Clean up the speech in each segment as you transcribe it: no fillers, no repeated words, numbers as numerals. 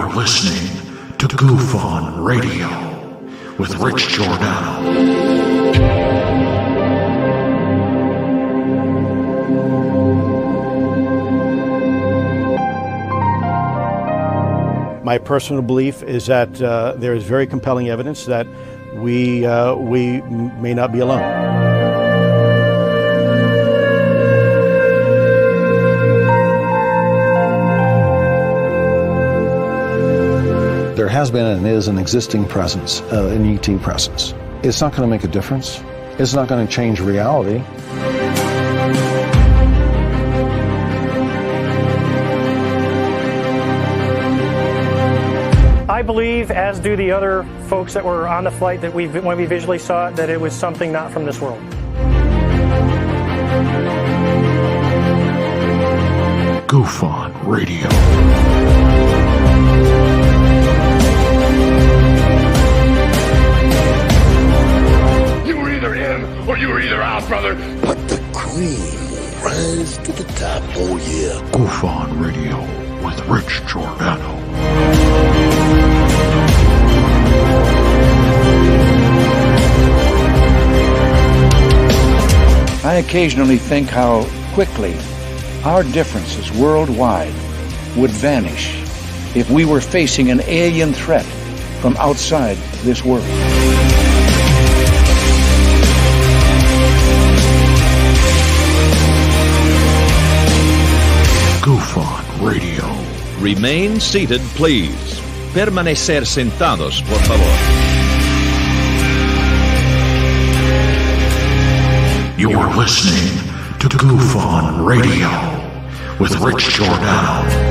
are listening to Goof On Radio with Rich Giordano. My personal belief is that there is very compelling evidence that we may not be alone. There has been and is an existing presence, an ET presence. It's not going to make a difference. It's not going to change reality. I believe, as do the other folks that were on the flight, that when we visually saw it, that it was something not from this world. Goof On Radio. You were either in or you were either out, brother. But the cream will rise to the top. Oh, yeah. Goof On Radio with Rich Giordano. I occasionally think how quickly our differences worldwide would vanish if we were facing an alien threat from outside this world. Goof On Radio. Remain seated, please. Permanecer sentados, por favor. You're listening to Goof On Radio with Rich Giordano.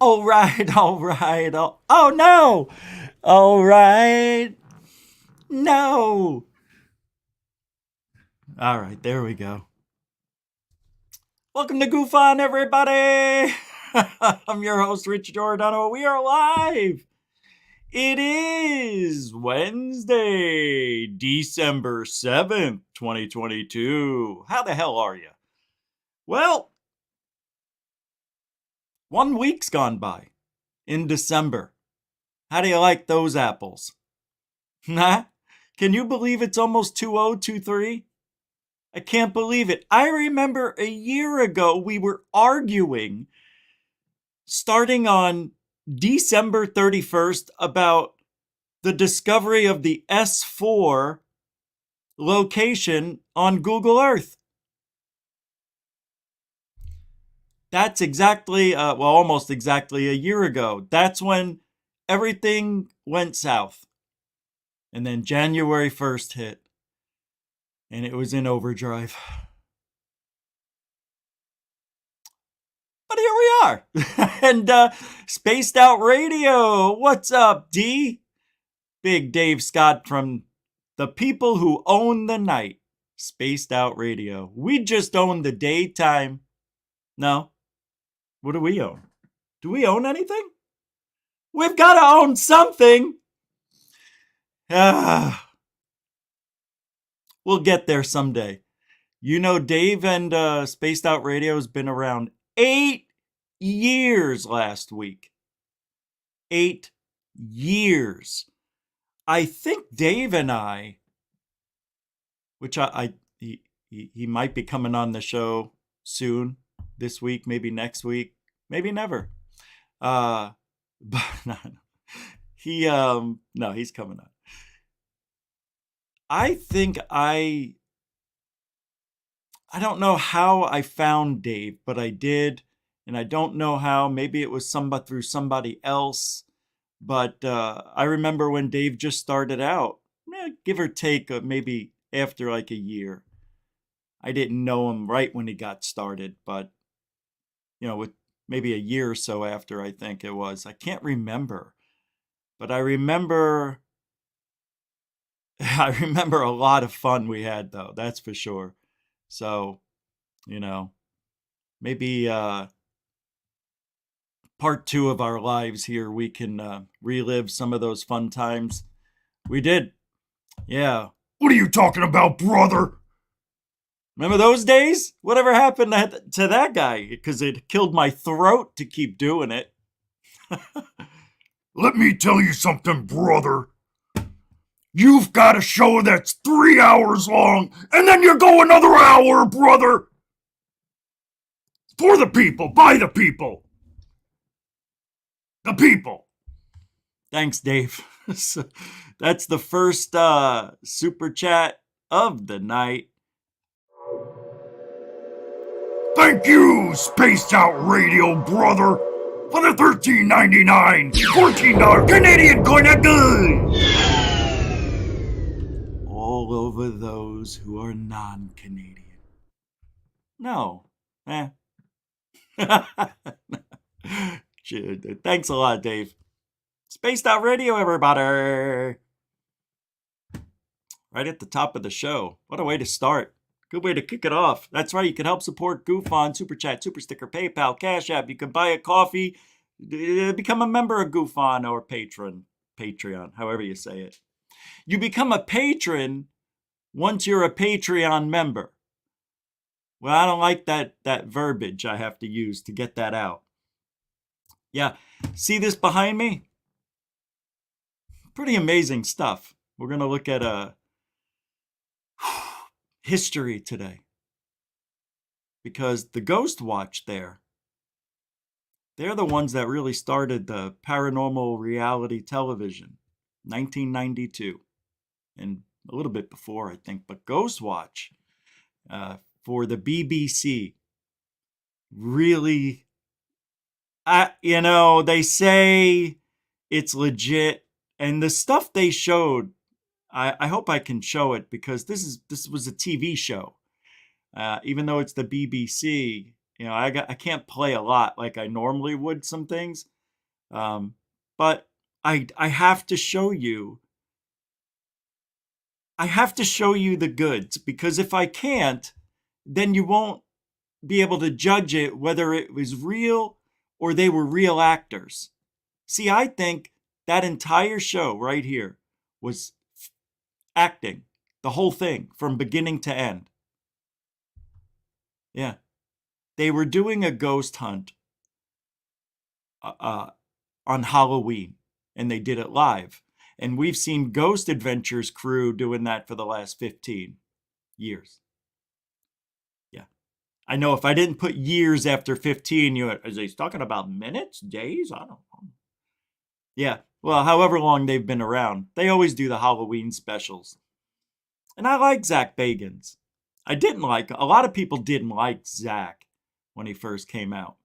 All right. Oh, no. All right. No. All right, there we go. Welcome to Goof On, everybody. I'm your host, Rich Giordano. We are live. It is Wednesday, December 7th, 2022. How the hell are you? Well, 1 week's gone by in December. How do you like those apples? Nah? Can you believe it's almost 2023? I can't believe it. I remember a year ago we were arguing starting on December 31st about the discovery of the S4 location on Google Earth. That's exactly, almost exactly a year ago. That's when everything went south. And then January 1st hit. And it was in overdrive. But here we are. And Spaced Out Radio. What's up, D? Big Dave Scott from the people who own the night. Spaced Out Radio. We just own the daytime. No. What do we own? Do we own anything? We've got to own something. We'll get there someday. You know, Dave and Spaced Out Radio has been around 8 years last week. 8 years. I think Dave and I, which he might be coming on the show soon, this week, maybe next week, maybe never. But no, he's coming on. I think I don't know how I found Dave, but I did, and I don't know how. Maybe it was through somebody else, but I remember when Dave just started out, give or take, maybe after like a year. I didn't know him right when he got started, but with maybe a year or so after, I think it was. I can't remember, but I remember a lot of fun we had, though. That's for sure. So, maybe part 2 of our lives here, we can relive some of those fun times we did. Yeah. What are you talking about, brother? Remember those days? Whatever happened to that guy? Because it killed my throat to keep doing it. Let me tell you something, brother. You've got a show that's 3 hours long, and then you go another hour, brother. For the people, by the people. The people. Thanks, Dave. So that's the first super chat of the night. Thank you, Spaced Out Radio, brother, for the $13.99, $14 Canadian coin a good. All over those who are non-Canadian. No. Thanks a lot, Dave. Spaced Out Radio, everybody. Right at the top of the show. What a way to start. Good way to kick it off. That's right. You can help support Goof on Super Chat, Super Sticker, PayPal, Cash App. You can buy a coffee, become a member of Goof on or Patreon, however you say it. You become a patron once you're a Patreon member. Well, I don't like that verbiage I have to use to get that out. Yeah. See this behind me? Pretty amazing stuff. We're going to look at history today. Because the Ghost Watch they're the ones that really started the paranormal reality television. 1992. And a little bit before, I think. But Ghost Watch for the BBC really, they say it's legit. And the stuff they showed, I hope I can show it, because this was a TV show. Even though it's the BBC, I can't play a lot like I normally would some things. But I have to show you. I have to show you the goods, because if I can't, then you won't be able to judge it whether it was real or they were real actors. See, I think that entire show right here was acting, the whole thing from beginning to end. Yeah. They were doing a ghost hunt on Halloween, and they did it live. And we've seen Ghost Adventures crew doing that for the last 15 years. Yeah. I know if I didn't put years after 15, is he talking about minutes, days? I don't know. Yeah. Well, however long they've been around, they always do the Halloween specials. And I like Zach Bagans. A lot of people didn't like Zach when he first came out.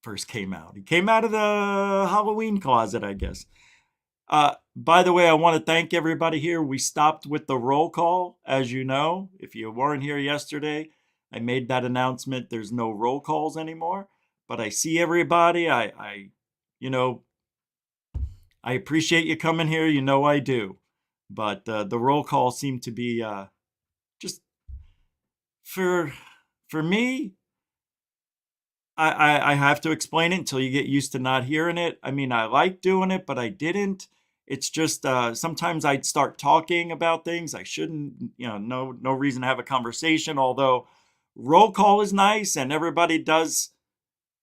He came out of the Halloween closet, I guess. By the way, I want to thank everybody here. We stopped with the roll call, as you know. If you weren't here yesterday, I made that announcement. There's no roll calls anymore. But I see everybody. I appreciate you coming here. I do. But the roll call seemed to be just for me. I have to explain it until you get used to not hearing it. I mean, I like doing it, but I didn't. It's just sometimes I'd start talking about things I shouldn't, no reason to have a conversation, although roll call is nice and everybody does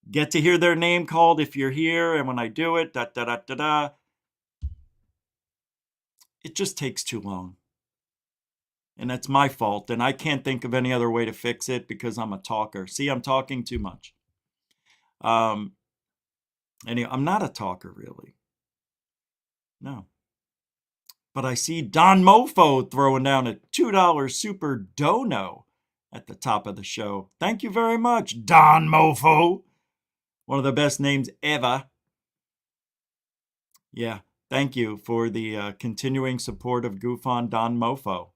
get to hear their name called if you're here. And when I do it, it just takes too long. And that's my fault. And I can't think of any other way to fix it because I'm a talker. See, I'm talking too much. Anyway, I'm not a talker, really. No. But I see Don Mofo throwing down a $2 super dono at the top of the show. Thank you very much, Don Mofo. One of the best names ever. Yeah, thank you for the continuing support of Goof on Don Mofo.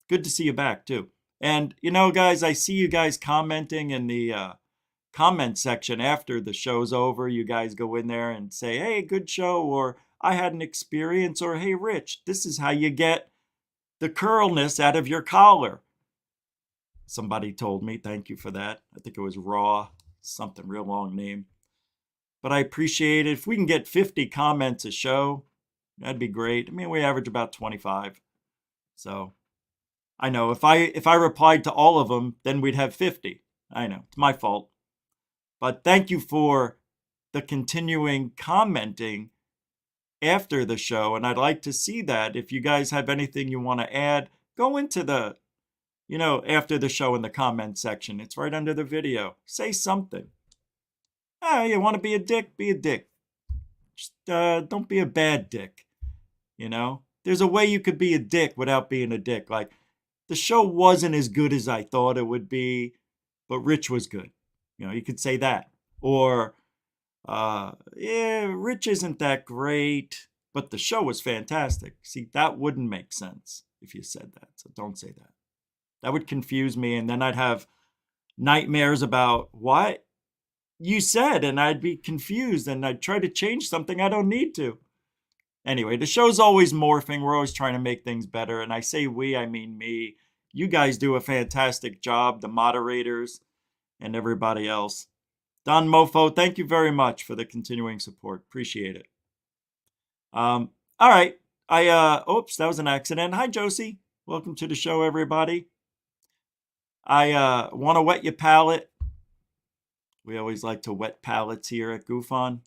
Good to see you back, too. And, guys, I see you guys commenting in the comment section after the show's over. You guys go in there and say, hey, good show, or I had an experience, or hey, Rich, this is how you get the curlness out of your collar. Somebody told me. Thank you for that. I think it was Raw, something real long name. But I appreciate it. If we can get 50 comments a show, that'd be great. I mean, we average about 25. So I know if I replied to all of them, then we'd have 50. I know, it's my fault. But thank you for the continuing commenting after the show. And I'd like to see that. If you guys have anything you want to add, go into the, after the show in the comment section. It's right under the video. Say something. You want to be a dick? Be a dick. Just don't be a bad dick. There's a way you could be a dick without being a dick. Like, the show wasn't as good as I thought it would be, but Rich was good. You could say that. Or, Rich isn't that great, but the show was fantastic. See, that wouldn't make sense if you said that. So don't say that. That would confuse me, and then I'd have nightmares about what you said, and I'd be confused, and I'd try to change something I don't need to. Anyway, the show's always morphing. We're always trying to make things better, and I say we, I mean me. You guys do a fantastic job, the moderators and everybody else. Don Mofo, thank you very much for the continuing support. Appreciate it. All right. Oops, that was an accident. Hi, Josie. Welcome to the show, everybody. I want to wet your palate. We always like to wet palates here at Goof On.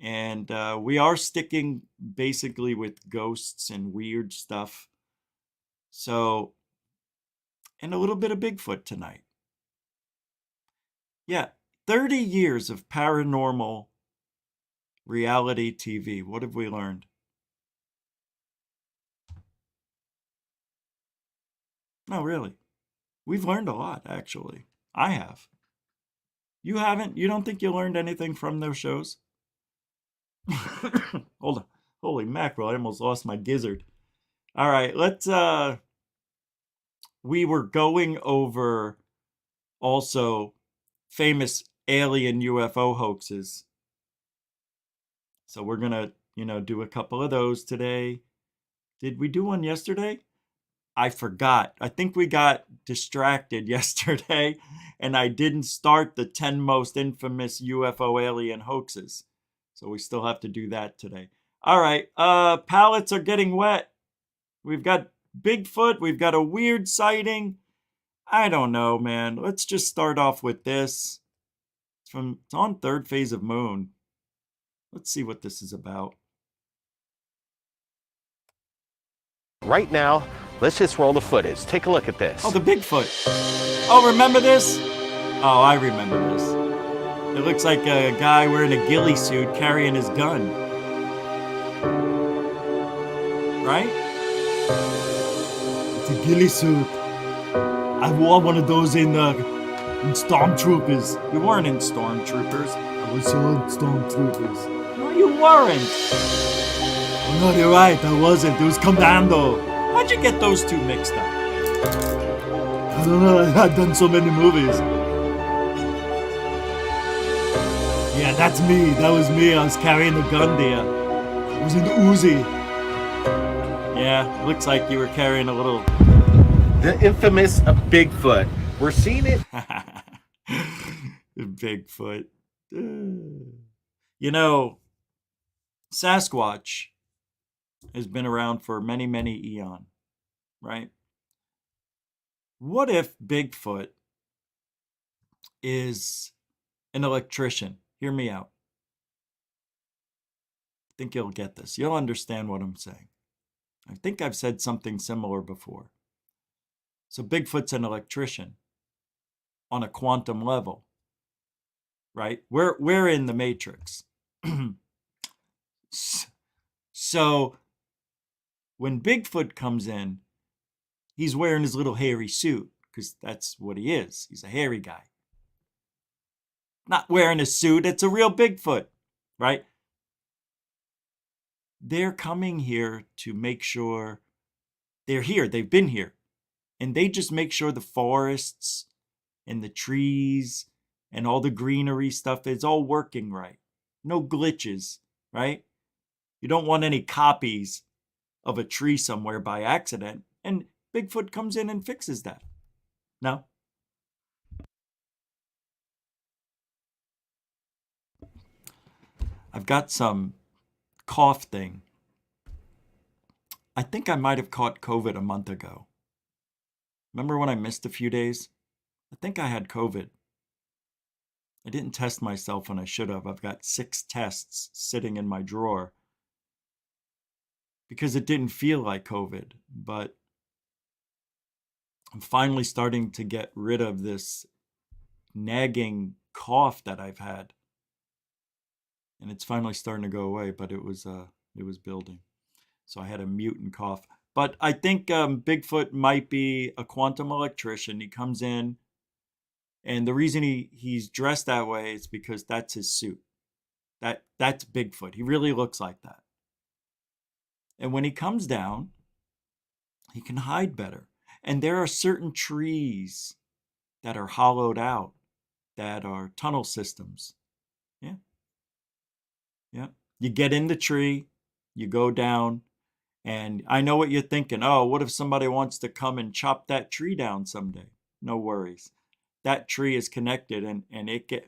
And we are sticking basically with ghosts and weird stuff. So, and a little bit of Bigfoot tonight. Yeah, 30 years of paranormal reality TV. What have we learned? No, really. We've learned a lot, actually. I have. You haven't? You don't think you learned anything from those shows? Hold on. Holy mackerel, I almost lost my gizzard. All right, let's, we were going over also famous alien UFO hoaxes. So we're going to, do a couple of those today. Did we do one yesterday? I forgot. I think we got distracted yesterday, and I didn't start the 10 most infamous UFO alien hoaxes. So we still have to do that today. All right, pallets are getting wet. We've got Bigfoot. We've got a weird sighting. I don't know, man. Let's just start off with this. It's on Third Phase of Moon. Let's see what this is about. Right now, let's just roll the footage. Take a look at this. Oh, the Bigfoot. Oh, remember this? Oh, I remember this. It looks like a guy wearing a ghillie suit carrying his gun. Right? It's a ghillie suit. I wore one of those in Stormtroopers. You weren't in Stormtroopers. I was in Stormtroopers. No, you weren't. Oh, no, you're right. I wasn't. It was Commando. How'd you get those two mixed up? I don't know. I've done so many movies. Yeah, that's me. That was me. I was carrying a gun there. It was an Uzi. Yeah, looks like you were carrying a little... The infamous Bigfoot. We're seeing it. Bigfoot. Sasquatch has been around for many, many eons, right? What if Bigfoot is an electrician? Hear me out. I think you'll get this. You'll understand what I'm saying. I think I've said something similar before. So Bigfoot's an electrician on a quantum level, right? We're in the Matrix. So when Bigfoot comes in, he's wearing his little hairy suit because that's what he is. He's a hairy guy. Not wearing a suit, it's a real Bigfoot, right? They're coming here to make sure they're here. They've been here. And they just make sure the forests and the trees and all the greenery stuff is all working right. No glitches, right? You don't want any copies of a tree somewhere by accident. And Bigfoot comes in and fixes that. No? I've got some cough thing. I think I might have caught COVID a month ago. Remember when I missed a few days? I think I had COVID. I didn't test myself when I should have. I've got 6 tests sitting in my drawer because it didn't feel like COVID. But I'm finally starting to get rid of this nagging cough that I've had. And it's finally starting to go away, but it was building. So I had a mutant cough. But I think Bigfoot might be a quantum electrician. He comes in, and the reason he's dressed that way is because that's his suit. That's Bigfoot. He really looks like that. And when he comes down, he can hide better. And there are certain trees that are hollowed out that are tunnel systems. Yeah. Yeah. You get in the tree, you go down, and I know what you're thinking. Oh, what if somebody wants to come and chop that tree down someday? No worries. That tree is connected, and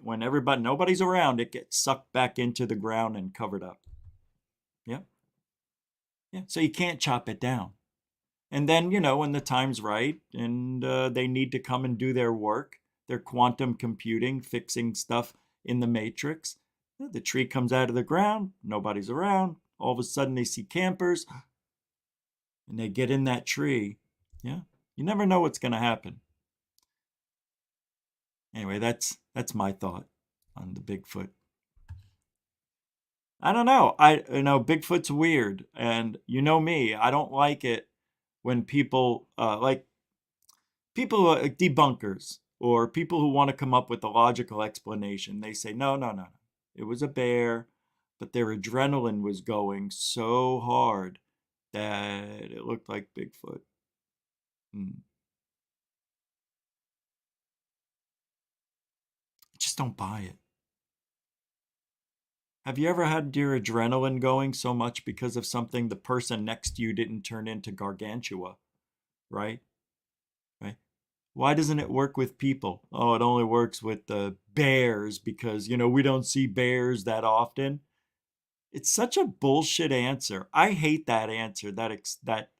when nobody's around, it gets sucked back into the ground and covered up. Yeah. Yeah. So you can't chop it down. And then, when the time's right and they need to come and do their work, their quantum computing, fixing stuff in the Matrix, the tree comes out of the ground, nobody's around. All of a sudden they see campers and they get in that tree. Yeah. You never know what's going to happen. Anyway, that's my thought on the Bigfoot. I don't know. Bigfoot's weird, and you know me, I don't like it when people debunkers or people who want to come up with a logical explanation. They say, no. It was a bear, but their adrenaline was going so hard that it looked like Bigfoot. Just don't buy it. Have you ever had your adrenaline going so much because of something the person next to you didn't turn into gargantua, right? Right? Why doesn't it work with people? Oh, it only works with the bears because, we don't see bears that often. It's such a bullshit answer. I hate that answer, that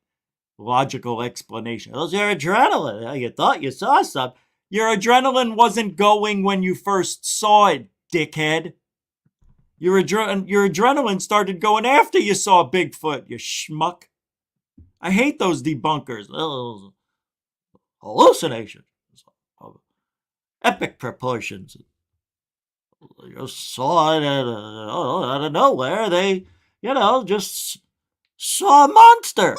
logical explanation. It was your adrenaline. You thought you saw something. Your adrenaline wasn't going when you first saw it, dickhead. Your adrenaline started going after you saw Bigfoot, you schmuck. I hate those debunkers. Hallucinations of epic proportions. You saw it out of nowhere. They, just saw a monster.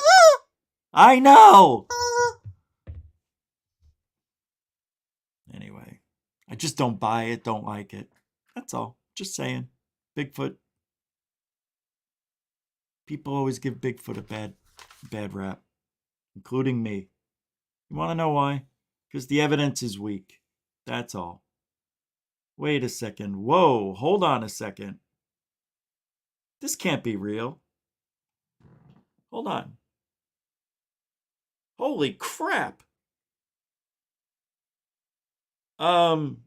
I know. Anyway, I just don't buy it, don't like it. That's all. Just saying. Bigfoot. People always give Bigfoot a bad rap, including me. You want to know why? Because the evidence is weak. That's all. Wait a second. Whoa, hold on a second. This can't be real. Hold on. Holy crap. Hold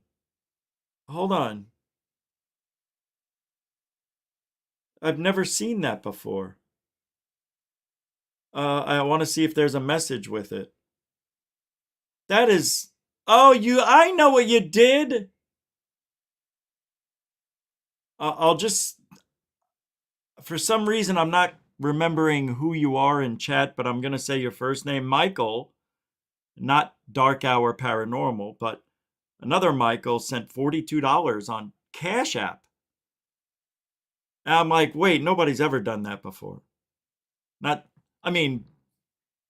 on. I've never seen that before. I want to see if there's a message with it. That is... Oh, I know what you did. I'll just... For some reason, I'm not remembering who you are in chat, but I'm going to say your first name, Michael. Not Dark Hour Paranormal, but another Michael sent $42 on Cash App. And I'm like, wait, nobody's ever done that before.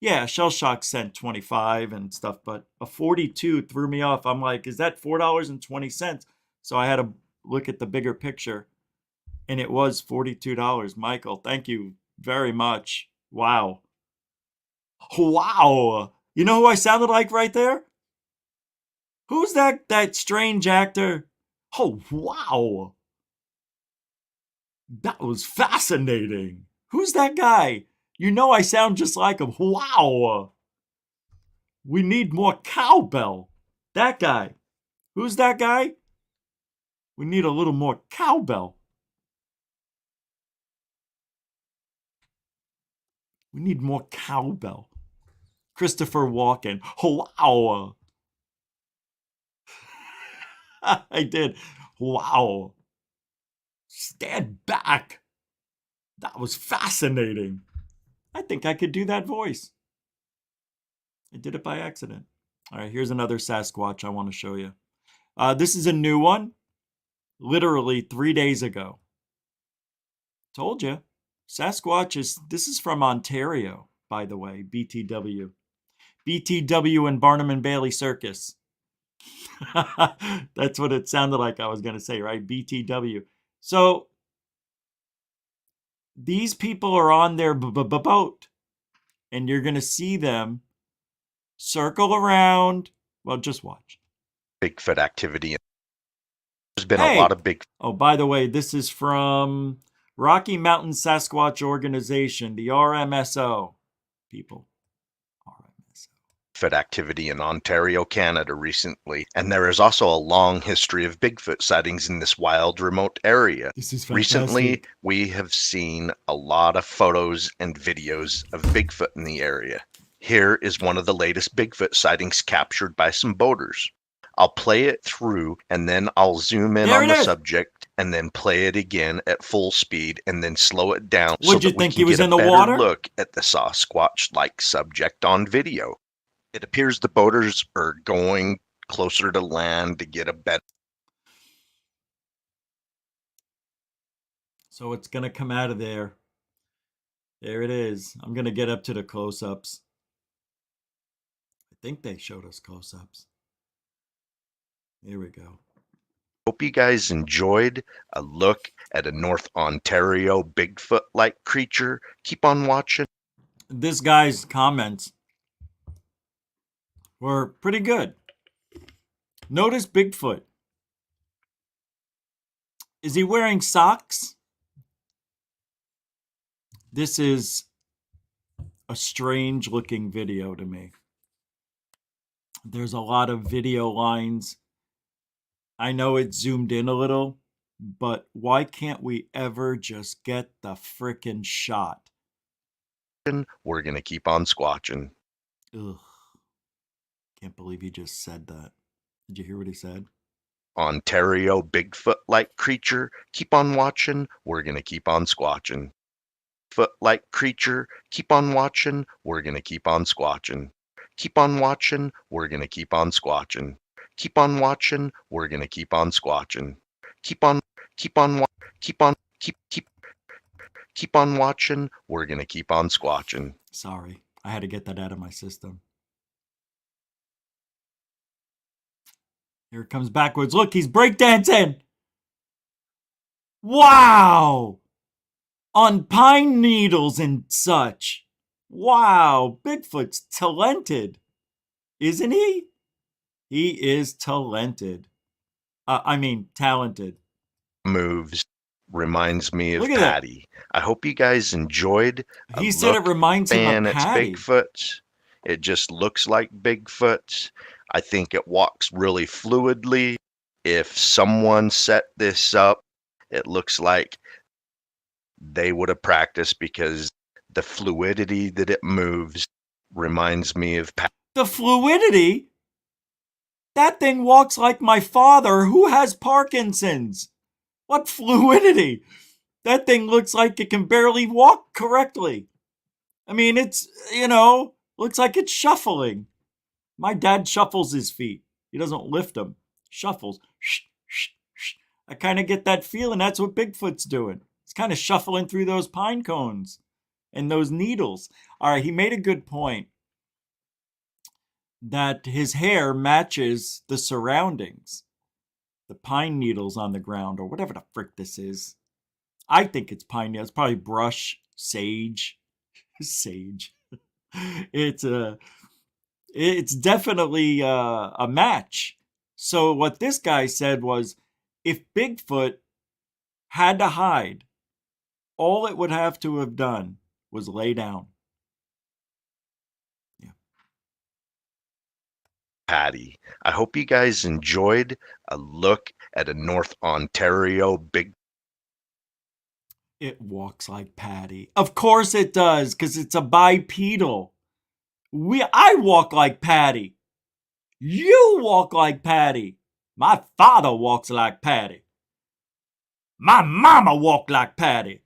Yeah, Shell Shock sent 25 and stuff, but a 42 threw me off. I'm like, is that $4.20? So I had to look at the bigger picture, and it was $42. Michael, thank you very much. Wow. Wow. You know who I sounded like right there? Who's that strange actor? Oh, wow. That was fascinating. Who's that guy? You know I sound just like him. Wow. We need more cowbell. That guy. Who's that guy? We need a little more cowbell. We need more cowbell. Christopher Walken. Oh, wow. I did. Wow. Stand back. That was fascinating. I think I could do that voice. I did it by accident. All right, here's another Sasquatch I want to show you. This is a new one. Literally 3 days ago. Told you. Sasquatch this is from Ontario, by the way, BTW. BTW and Barnum and Bailey Circus. That's what it sounded like I was going to say, right? BTW. So these people are on their boat, and you're going to see them circle around. Well, just watch. Bigfoot activity. There's been a lot of big... Oh, by the way, this is from Rocky Mountain Sasquatch Organization, the RMSO people. Bigfoot activity in Ontario, Canada recently, and there is also a long history of Bigfoot sightings in this wild, remote area. This is fantastic. Recently, we have seen a lot of photos and videos of Bigfoot in the area. Here is one of the latest Bigfoot sightings captured by some boaters. I'll play it through, and then I'll zoom in on the subject, and then play it again at full speed, and then slow it down so that we can get a better look at the Sasquatch-like subject on video. It appears the boaters are going closer to land to get a better... So it's going to come out of there. There it is. I'm going to get up to the close-ups. I think they showed us close-ups. Here we go. Hope you guys enjoyed a look at a North Ontario Bigfoot-like creature. Keep on watching. This guy's comments were pretty good. Notice Bigfoot. Is he wearing socks? This is a strange looking video to me. There's a lot of video lines. I know it's zoomed in a little, but why can't we ever just get the frickin' shot? We're going to keep on squatching. Ugh. Can't believe he just said that. Did you hear what he said? Ontario Bigfoot-like creature. Keep on watching. We're going to keep on squatching. Bigfoot-like creature. Keep on watching. We're going to keep on squatching. Keep on watching. We're going to keep on squatching. Keep on watching. We're going to keep on squatching. Keep on watching. We're going to keep on squatching. Sorry. I had to get that out of my system. Here it comes backwards. Look, he's breakdancing. Wow. On pine needles and such. Wow. Bigfoot's talented. Isn't he? He is talented. Talented. Moves. Reminds me of Patty. I hope you guys enjoyed. He said it reminds him of Patty. It's Bigfoot. It just looks like Bigfoot. I think it walks really fluidly. If someone set this up, it looks like they would have practiced because The fluidity that it moves reminds me of The fluidity? That thing walks like my father, who has Parkinson's. What fluidity? That thing looks like it can barely walk correctly. I mean, it's, looks like it's shuffling. My dad shuffles his feet. He doesn't lift them. Shuffles. Shh, shh, shh. I kind of get that feeling that's what Bigfoot's doing. It's kind of shuffling through those pine cones and those needles. All right, he made a good point that his hair matches the surroundings. The pine needles on the ground, or whatever the frick this is. I think it's pine needles. It's probably brush, sage. Sage. It's definitely a match. So what this guy said was, if Bigfoot had to hide, all it would have to have done was lay down. Yeah. Patty. I hope you guys enjoyed a look at a North Ontario big. It walks like Patty. Of course it does, because it's a bipedal. I walk like Patty. You walk like Patty. My father walks like Patty. My mama walked like Patty.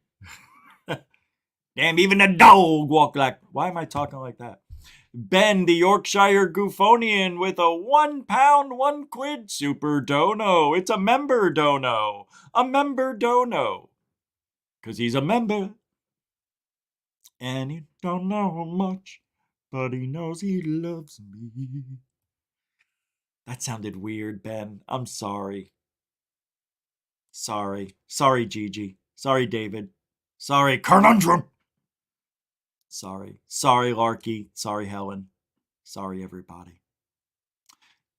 Damn, even the dog walked like... Why am I talking like that? Ben, the Yorkshire Goofonian, with a £1, 1 quid super dono. It's a member dono. A member dono. Because he's a member. And he don't know much, but he knows he loves me. That sounded weird, Ben. I'm sorry. Sorry. Sorry, Gigi. Sorry, David. Sorry, Conundrum. Sorry. Sorry, Larky. Sorry, Helen. Sorry, everybody.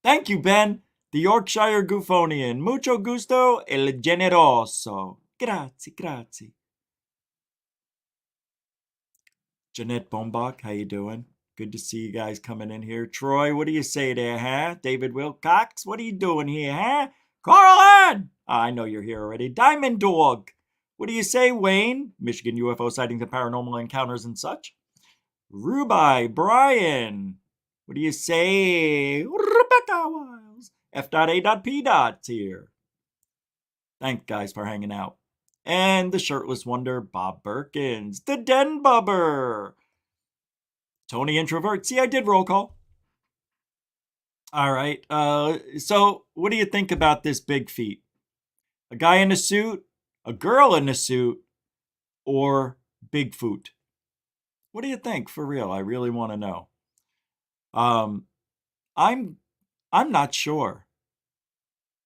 Thank you, Ben. The Yorkshire Goofonian. Mucho gusto el generoso. Grazie, grazie. Jeanette Bombach, how you doing? Good to see you guys coming in here. Troy, what do you say there, huh? David Wilcox, what are you doing here, huh? Carlin! I know you're here already. Diamond Dog, what do you say, Wayne? Michigan UFO sightings and paranormal encounters and such. Rubai, Brian, what do you say? Rebecca Wiles. F.A.P.'s here. Thanks, guys, for hanging out. And the shirtless wonder, Bob Perkins. The Den Bubber. Tony Introvert. See, I did roll call. All right. So what do you think about this big feat? A guy in a suit, a girl in a suit, or Bigfoot? What do you think, for real? I really want to know. I'm not sure.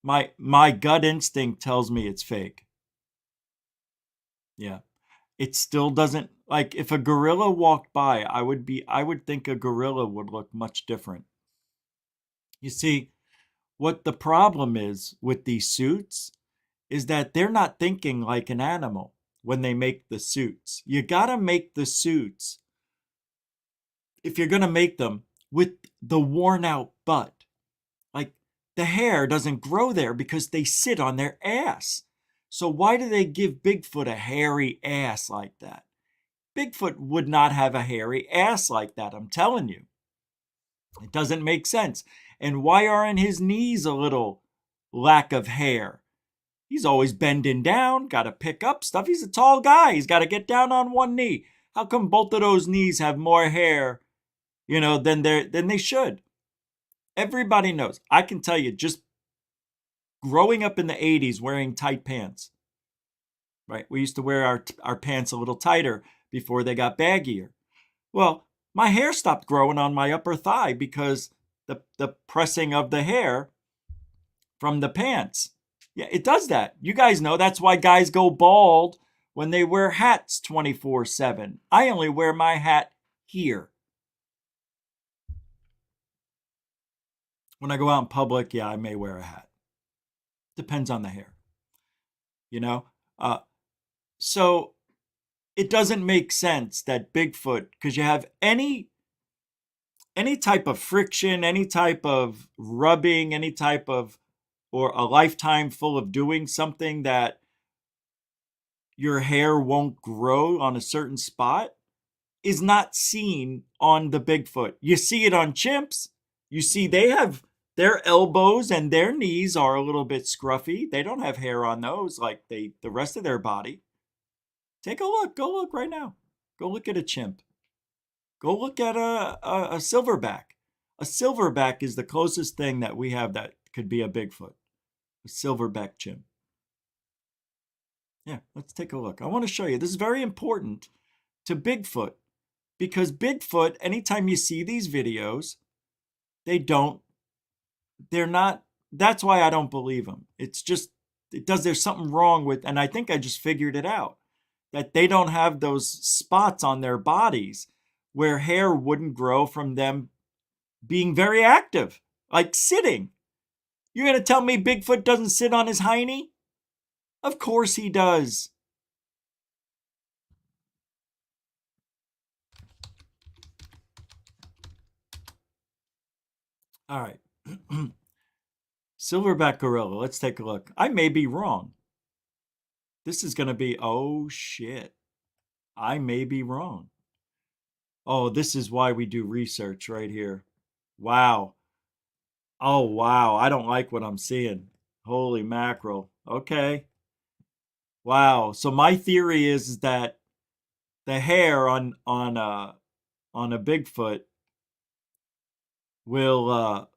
My gut instinct tells me it's fake. Yeah. It still doesn't, like, if a gorilla walked by, I would think a gorilla would look much different. You see, what the problem is with these suits is that they're not thinking like an animal when they make the suits. You gotta make the suits, if you're gonna make them, with the worn out butt. Like, the hair doesn't grow there because they sit on their ass. So why do they give Bigfoot a hairy ass like that? Bigfoot would not have a hairy ass like that, I'm telling you. It doesn't make sense. And why aren't his knees a little lack of hair? He's always bending down, got to pick up stuff. He's a tall guy. He's got to get down on one knee. How come both of those knees have more hair, than they should? Everybody knows. I can tell you, just growing up in the 80s wearing tight pants, right? We used to wear our pants a little tighter before they got baggier. Well, my hair stopped growing on my upper thigh because the pressing of the hair from the pants. Yeah, it does that. You guys know that's why guys go bald when they wear hats 24/7. I only wear my hat here. When I go out in public, yeah, I may wear a hat. Depends on the hair. So it doesn't make sense that Bigfoot, because you have any type of friction, any type of rubbing, any type of, or a lifetime full of doing something that your hair won't grow on a certain spot. is not seen on the Bigfoot. You see it on chimps. You see they have their elbows and their knees are a little bit scruffy. They don't have hair on those like the rest of their body. Take a look. Go look right now. Go look at a chimp. Go look at a silverback. A silverback is the closest thing that we have that could be a Bigfoot. A silverback chimp. Yeah, let's take a look. I want to show you. This is very important to Bigfoot because Bigfoot, anytime you see these videos, they're not, that's why I don't believe them. It's just, there's something wrong with, and I think I just figured it out, that they don't have those spots on their bodies where hair wouldn't grow from them being very active, like sitting. You're going to tell me Bigfoot doesn't sit on his hiney? Of course he does. All right. Silverback gorilla. Let's take a look. I may be wrong. This is going to be, oh shit. I may be wrong. Oh, this is why we do research right here. Wow. Oh, wow. I don't like what I'm seeing. Holy mackerel. Okay. Wow. So my theory is that the hair on a Bigfoot will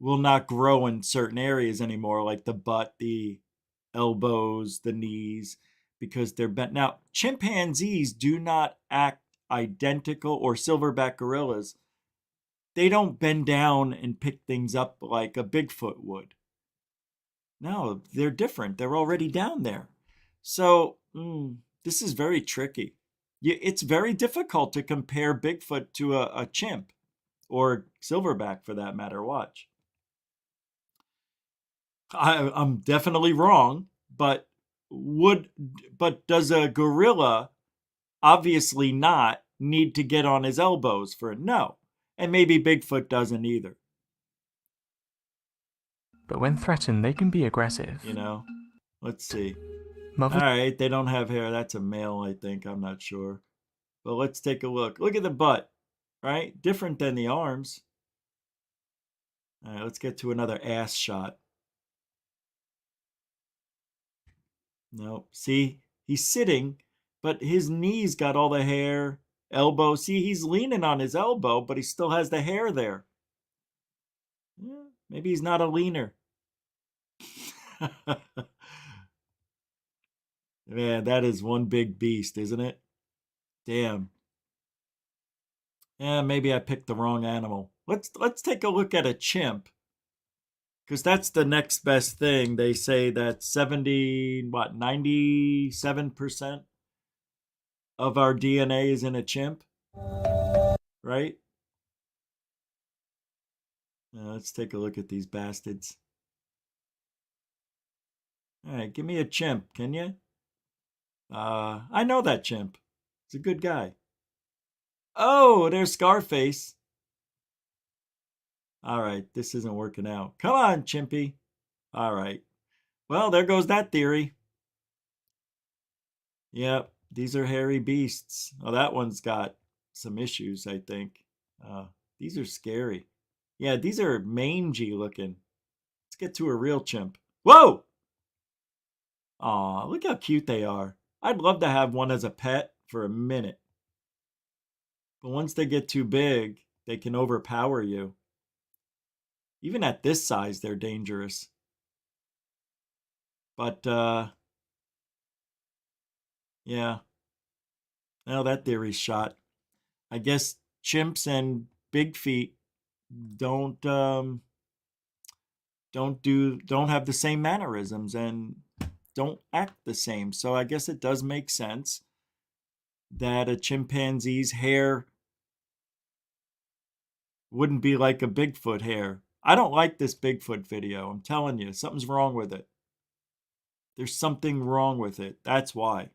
not grow in certain areas anymore, like the butt, the elbows, the knees, because they're bent. Now, chimpanzees do not act identical, or silverback gorillas. They don't bend down and pick things up like a Bigfoot would. No, they're different. They're already down there. So this is very tricky. It's very difficult to compare Bigfoot to a chimp or silverback for that matter. Watch. I'm definitely wrong, but does a gorilla obviously not need to get on his elbows for it? No. And maybe Bigfoot doesn't either. But when threatened, they can be aggressive. You know? Let's see. All right, they don't have hair. That's a male, I think. I'm not sure. But let's take a look. Look at the butt, right? Different than the arms. All right, let's get to another ass shot. Nope. See, he's sitting, but his knees got all the hair, elbow. See, he's leaning on his elbow, but he still has the hair there. Yeah, maybe he's not a leaner. Man, that is one big beast, isn't it? Damn. Yeah, maybe I picked the wrong animal. Let's take a look at a chimp. Because that's the next best thing. They say that 97% of our DNA is in a chimp. Right? Let's take a look at these bastards. All right, give me a chimp, can you? I know that chimp. He's a good guy. Oh, there's Scarface. All right, this isn't working out. Come on, chimpy. All right. Well, there goes that theory. Yep, these are hairy beasts. Oh, that one's got some issues, I think. These are scary. Yeah, these are mangy looking. Let's get to a real chimp. Whoa! Aw, look how cute they are. I'd love to have one as a pet for a minute. But once they get too big, they can overpower you. Even at this size, they're dangerous. But, yeah. Well, that theory's shot. I guess chimps and big feet don't have the same mannerisms and don't act the same. So I guess it does make sense that a chimpanzee's hair wouldn't be like a Bigfoot hair. I don't like this Bigfoot video. I'm telling you, something's wrong with it. There's something wrong with it. That's why.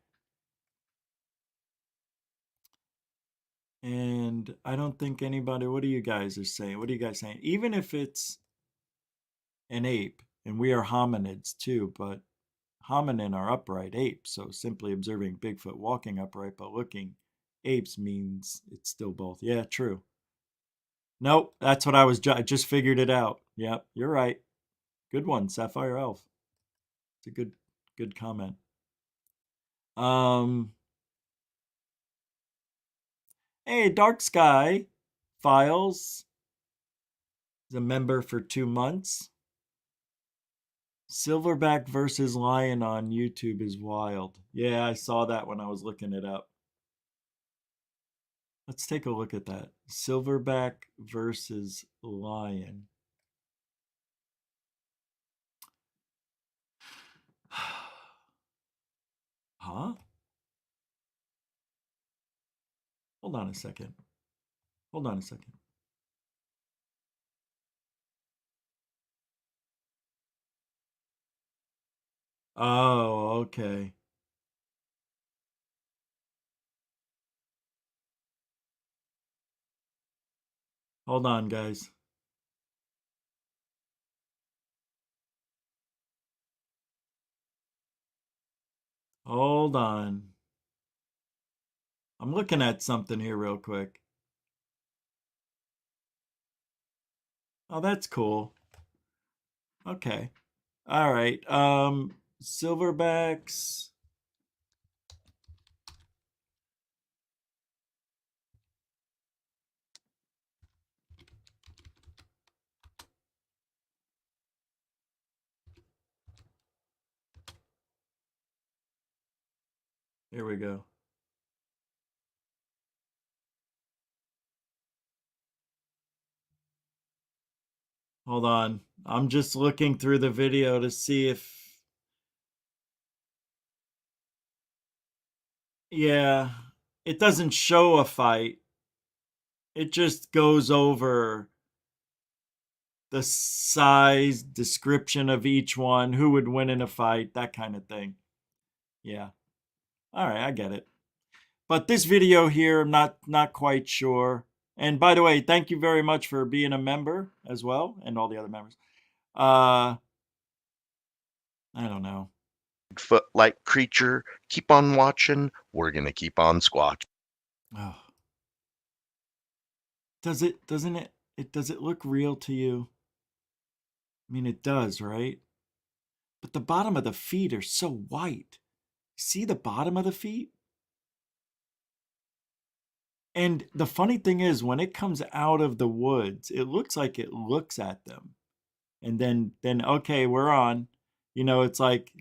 And I don't think anybody, what are you guys saying? What are you guys saying? Even if it's an ape, and we are hominids too, but hominin are upright apes. So simply observing Bigfoot walking upright but looking apes means it's still both. Yeah, true. Nope, that's what I was. I just figured it out. Yep, you're right. Good one, Sapphire Elf. It's a good comment. Hey, Dark Sky Files is a member for 2 months. Silverback versus lion on YouTube is wild. Yeah, I saw that when I was looking it up. Let's take a look at that. Silverback versus lion. Huh? Hold on a second. Hold on a second. Oh, okay. Hold on, guys. Hold on. I'm looking at something here real quick. Oh, that's cool. Okay. All right. Silverbacks. Here we go. Hold on. I'm just looking through the video to see if... Yeah, it doesn't show a fight. It just goes over the size, description of each one, who would win in a fight, that kind of thing. Yeah. All right, I get it. But this video here, I'm not quite sure. And by the way, thank you very much for being a member as well, and all the other members. I don't know. Bigfoot-like creature. Keep on watching. We're gonna keep on squatching. Oh. Does it look real to you? I mean, it does, right? But the bottom of the feet are so white. See the bottom of the feet? And the funny thing is, when it comes out of the woods, it looks like it looks at them. And then okay, we're on. You know, it's like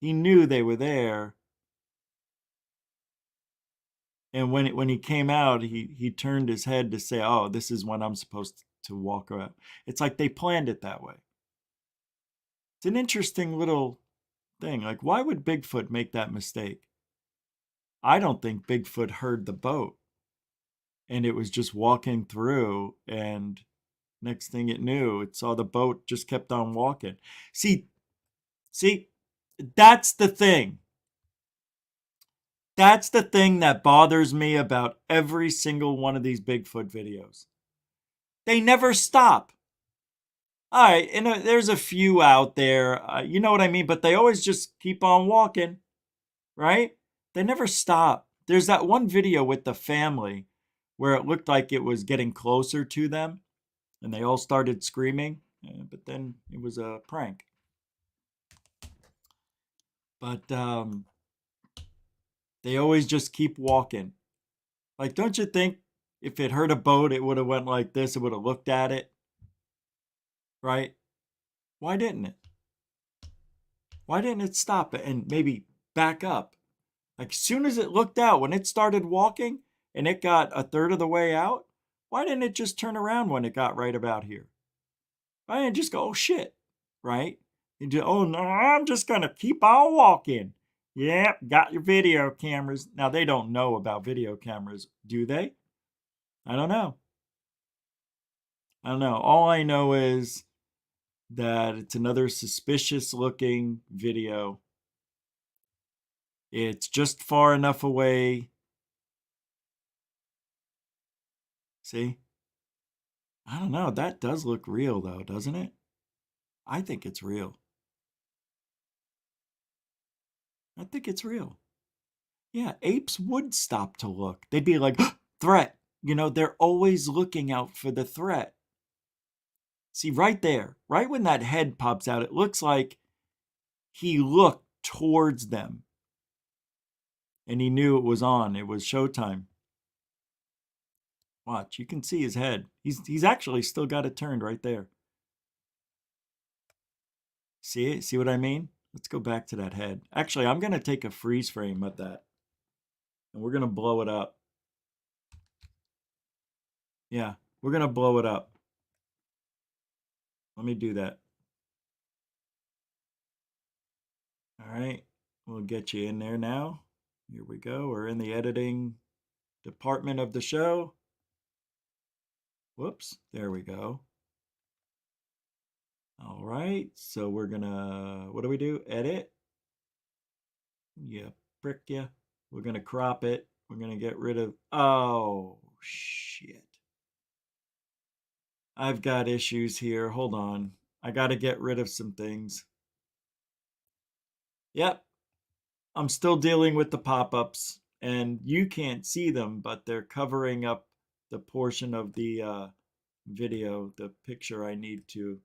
he knew they were there. And when he came out, he turned his head to say, "Oh, this is when I'm supposed to walk around." It's like they planned it that way. It's an interesting little thing. Like, why would Bigfoot make that mistake? I don't think Bigfoot heard the boat. And it was just walking through, and next thing it knew, it saw the boat just kept on walking. See, that's the thing. That's the thing that bothers me about every single one of these Bigfoot videos. They never stop. All right, and there's a few out there, you know what I mean? But they always just keep on walking, right? They never stop. There's that one video with the family where it looked like it was getting closer to them, and they all started screaming, but then it was a prank. But they always just keep walking. Like, don't you think if it heard a boat, it would have went like this, it would have looked at it, right? Why didn't it? Why didn't it stop and maybe back up? Like, as soon as it looked out, when it started walking and it got a third of the way out, why didn't it just turn around when it got right about here? Why didn't it just go, oh shit, right? And just, oh no, I'm just gonna keep on walking. Yep, got your video cameras. Now, they don't know about video cameras, do they? I don't know. I don't know. All I know is that it's another suspicious looking video. It's just far enough away. See? I don't know. That does look real, though, doesn't it? I think it's real. I think it's real. Yeah, apes would stop to look. They'd be like, threat. You know, they're always looking out for the threat. See, right there, right when that head pops out, it looks like he looked towards them. And he knew it was on. It was showtime. Watch, you can see his head. He's actually still got it turned right there. See it? See what I mean? Let's go back to that head. Actually, I'm going to take a freeze frame of that. And we're going to blow it up. Yeah, we're going to blow it up. Let me do that. All right, we'll get you in there now. Here we go. We're in the editing department of the show. Whoops, there we go. All right, so we're gonna, what do we do? Edit. Yeah, prick ya. We're gonna crop it. We're gonna get rid of, oh, shit. I've got issues here. Hold on. I got to get rid of some things. Yep. I'm still dealing with the pop-ups, and you can't see them, but they're covering up the portion of the video, the picture I need to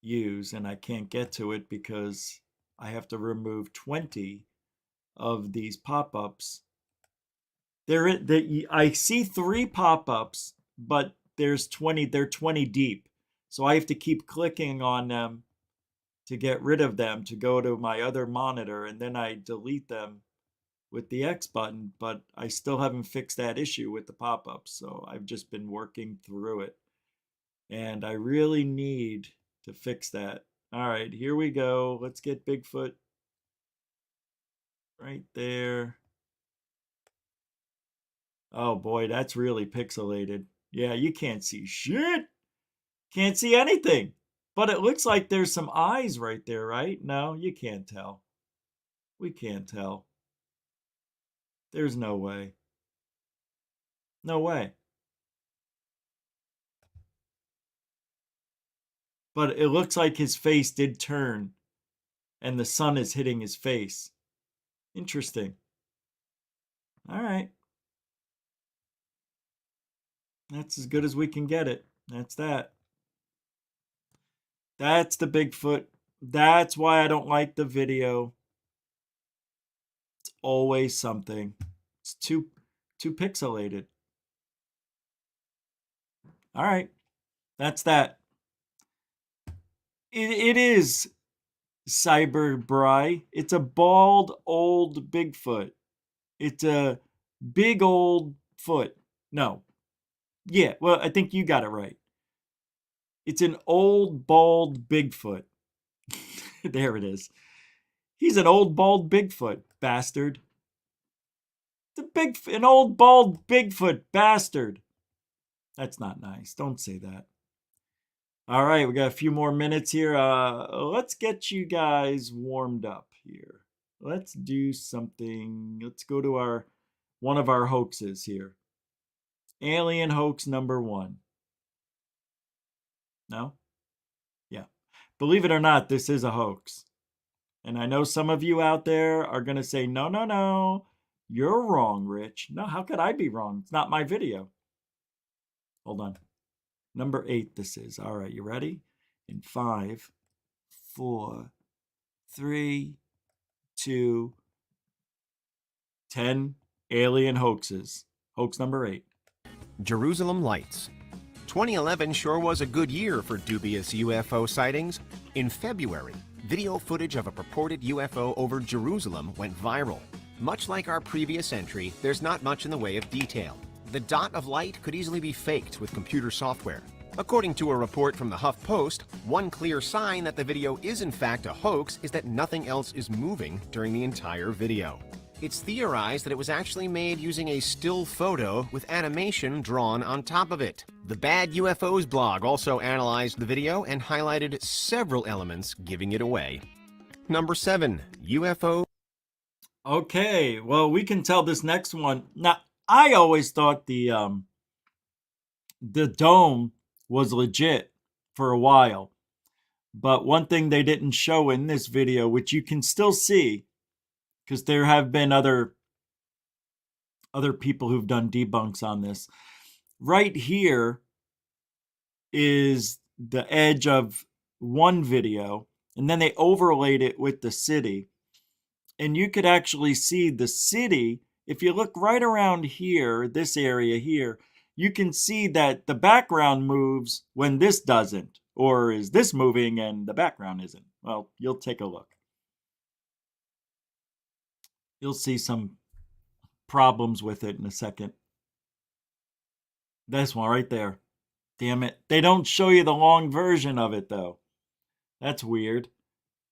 use, and I can't get to it because I have to remove 20 of these pop-ups. I see 3 pop-ups, but there's 20, they're 20 deep. So I have to keep clicking on them to get rid of them, to go to my other monitor, and then I delete them with the X button, but I still haven't fixed that issue with the pop-ups, so I've just been working through it. And I really need to fix that. All right, here we go. Let's get Bigfoot right there. Oh boy, that's really pixelated. Yeah, you can't see shit. Can't see anything. But it looks like there's some eyes right there, right? No, you can't tell. We can't tell. There's no way. No way. But it looks like his face did turn, and the sun is hitting his face. Interesting. All right. That's as good as we can get it. That's that. That's the Bigfoot. That's why I don't like the video. It's always something. It's too pixelated. All right. That's that. It is Cyber Bry. It's a bald old Bigfoot. It's a big old foot. No. Yeah, well, I think you got it right. It's an old bald Bigfoot. There it is. He's an old bald Bigfoot, bastard. An old bald Bigfoot bastard. That's not nice. Don't say that. All right, we got a few more minutes here. Let's get you guys warmed up here. Let's do something. Let's go to one of our hoaxes here. Alien hoax number 1. No? Yeah. Believe it or not, this is a hoax. And I know some of you out there are going to say, no, no, no. You're wrong, Rich. No, how could I be wrong? It's not my video. Hold on. Number 8 this is. All right, you ready? In 5, 4, 3, 2, 10 alien hoaxes. Hoax number 8. Jerusalem Lights. 2011 sure was a good year for dubious UFO sightings. In February, video footage of a purported UFO over Jerusalem went viral. Much like our previous entry, there's not much in the way of detail. The dot of light could easily be faked with computer software. According to a report from the HuffPost, one clear sign that the video is in fact a hoax is that nothing else is moving during the entire video. It's theorized that it was actually made using a still photo with animation drawn on top of it. The Bad UFOs blog also analyzed the video and highlighted several elements giving it away. Number 7, UFO. Okay, well, we can tell this next one. Now, I always thought the dome was legit for a while. But one thing they didn't show in this video, which you can still see, because there have been other people who've done debunks on this. Right here is the edge of one video, and then they overlaid it with the city. And you could actually see the city. If you look right around here, this area here, you can see that the background moves when this doesn't. Or is this moving and the background isn't? Well, you'll take a look. You'll see some problems with it in a second. This one right there. Damn it. They don't show you the long version of it, though. That's weird.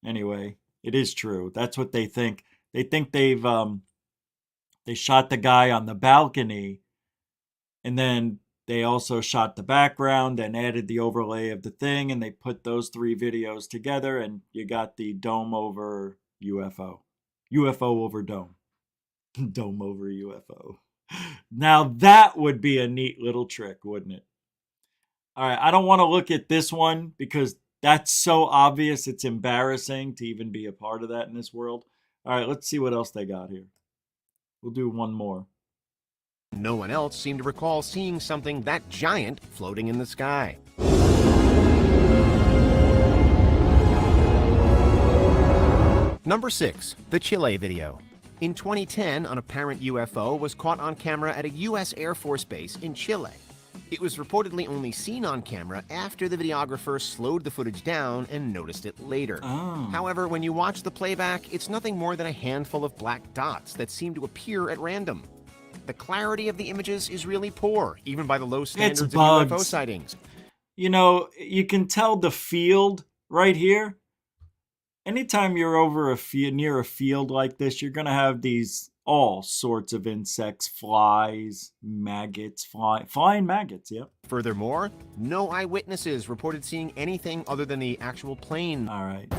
Anyway, it is true. That's what they think. They think they shot the guy on the balcony, and then they also shot the background and added the overlay of the thing, and they put those 3 videos together, and you got the dome over UFO. UFO over dome. Dome over UFO. Now that would be a neat little trick, wouldn't it? All right, I don't want to look at this one because that's so obvious. It's embarrassing to even be a part of that in this world. All right, let's see what else they got here. We'll do one more. No one else seemed to recall seeing something that giant floating in the sky. Number 6, the Chile video. In 2010, an apparent UFO was caught on camera at a U.S. Air Force base in Chile. It was reportedly only seen on camera after the videographer slowed the footage down and noticed it later. However, when you watch the playback, it's nothing more than a handful of black dots that seem to appear at random. The clarity of the images is really poor, even by the low standards of UFO sightings. You know, you can tell the field right here. Anytime you're over near a field like this, you're going to have these all sorts of insects, flies, maggots, flying maggots, yep. Furthermore, no eyewitnesses reported seeing anything other than the actual plane. All right.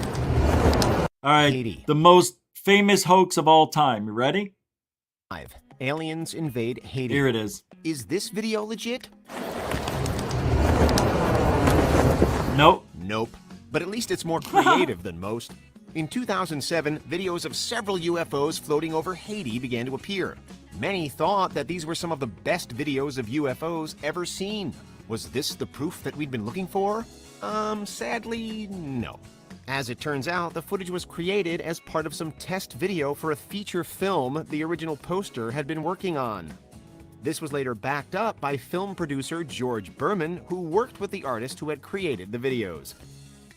Haiti. The most famous hoax of all time. You ready? 5. Aliens invade Haiti. Here it is. Is this video legit? Nope. Nope. But at least it's more creative than most. In 2007, videos of several UFOs floating over Haiti began to appear. Many thought that these were some of the best videos of UFOs ever seen. Was this the proof that we'd been looking for? Sadly, no. As it turns out, the footage was created as part of some test video for a feature film the original poster had been working on. This was later backed up by film producer George Berman, who worked with the artist who had created the videos.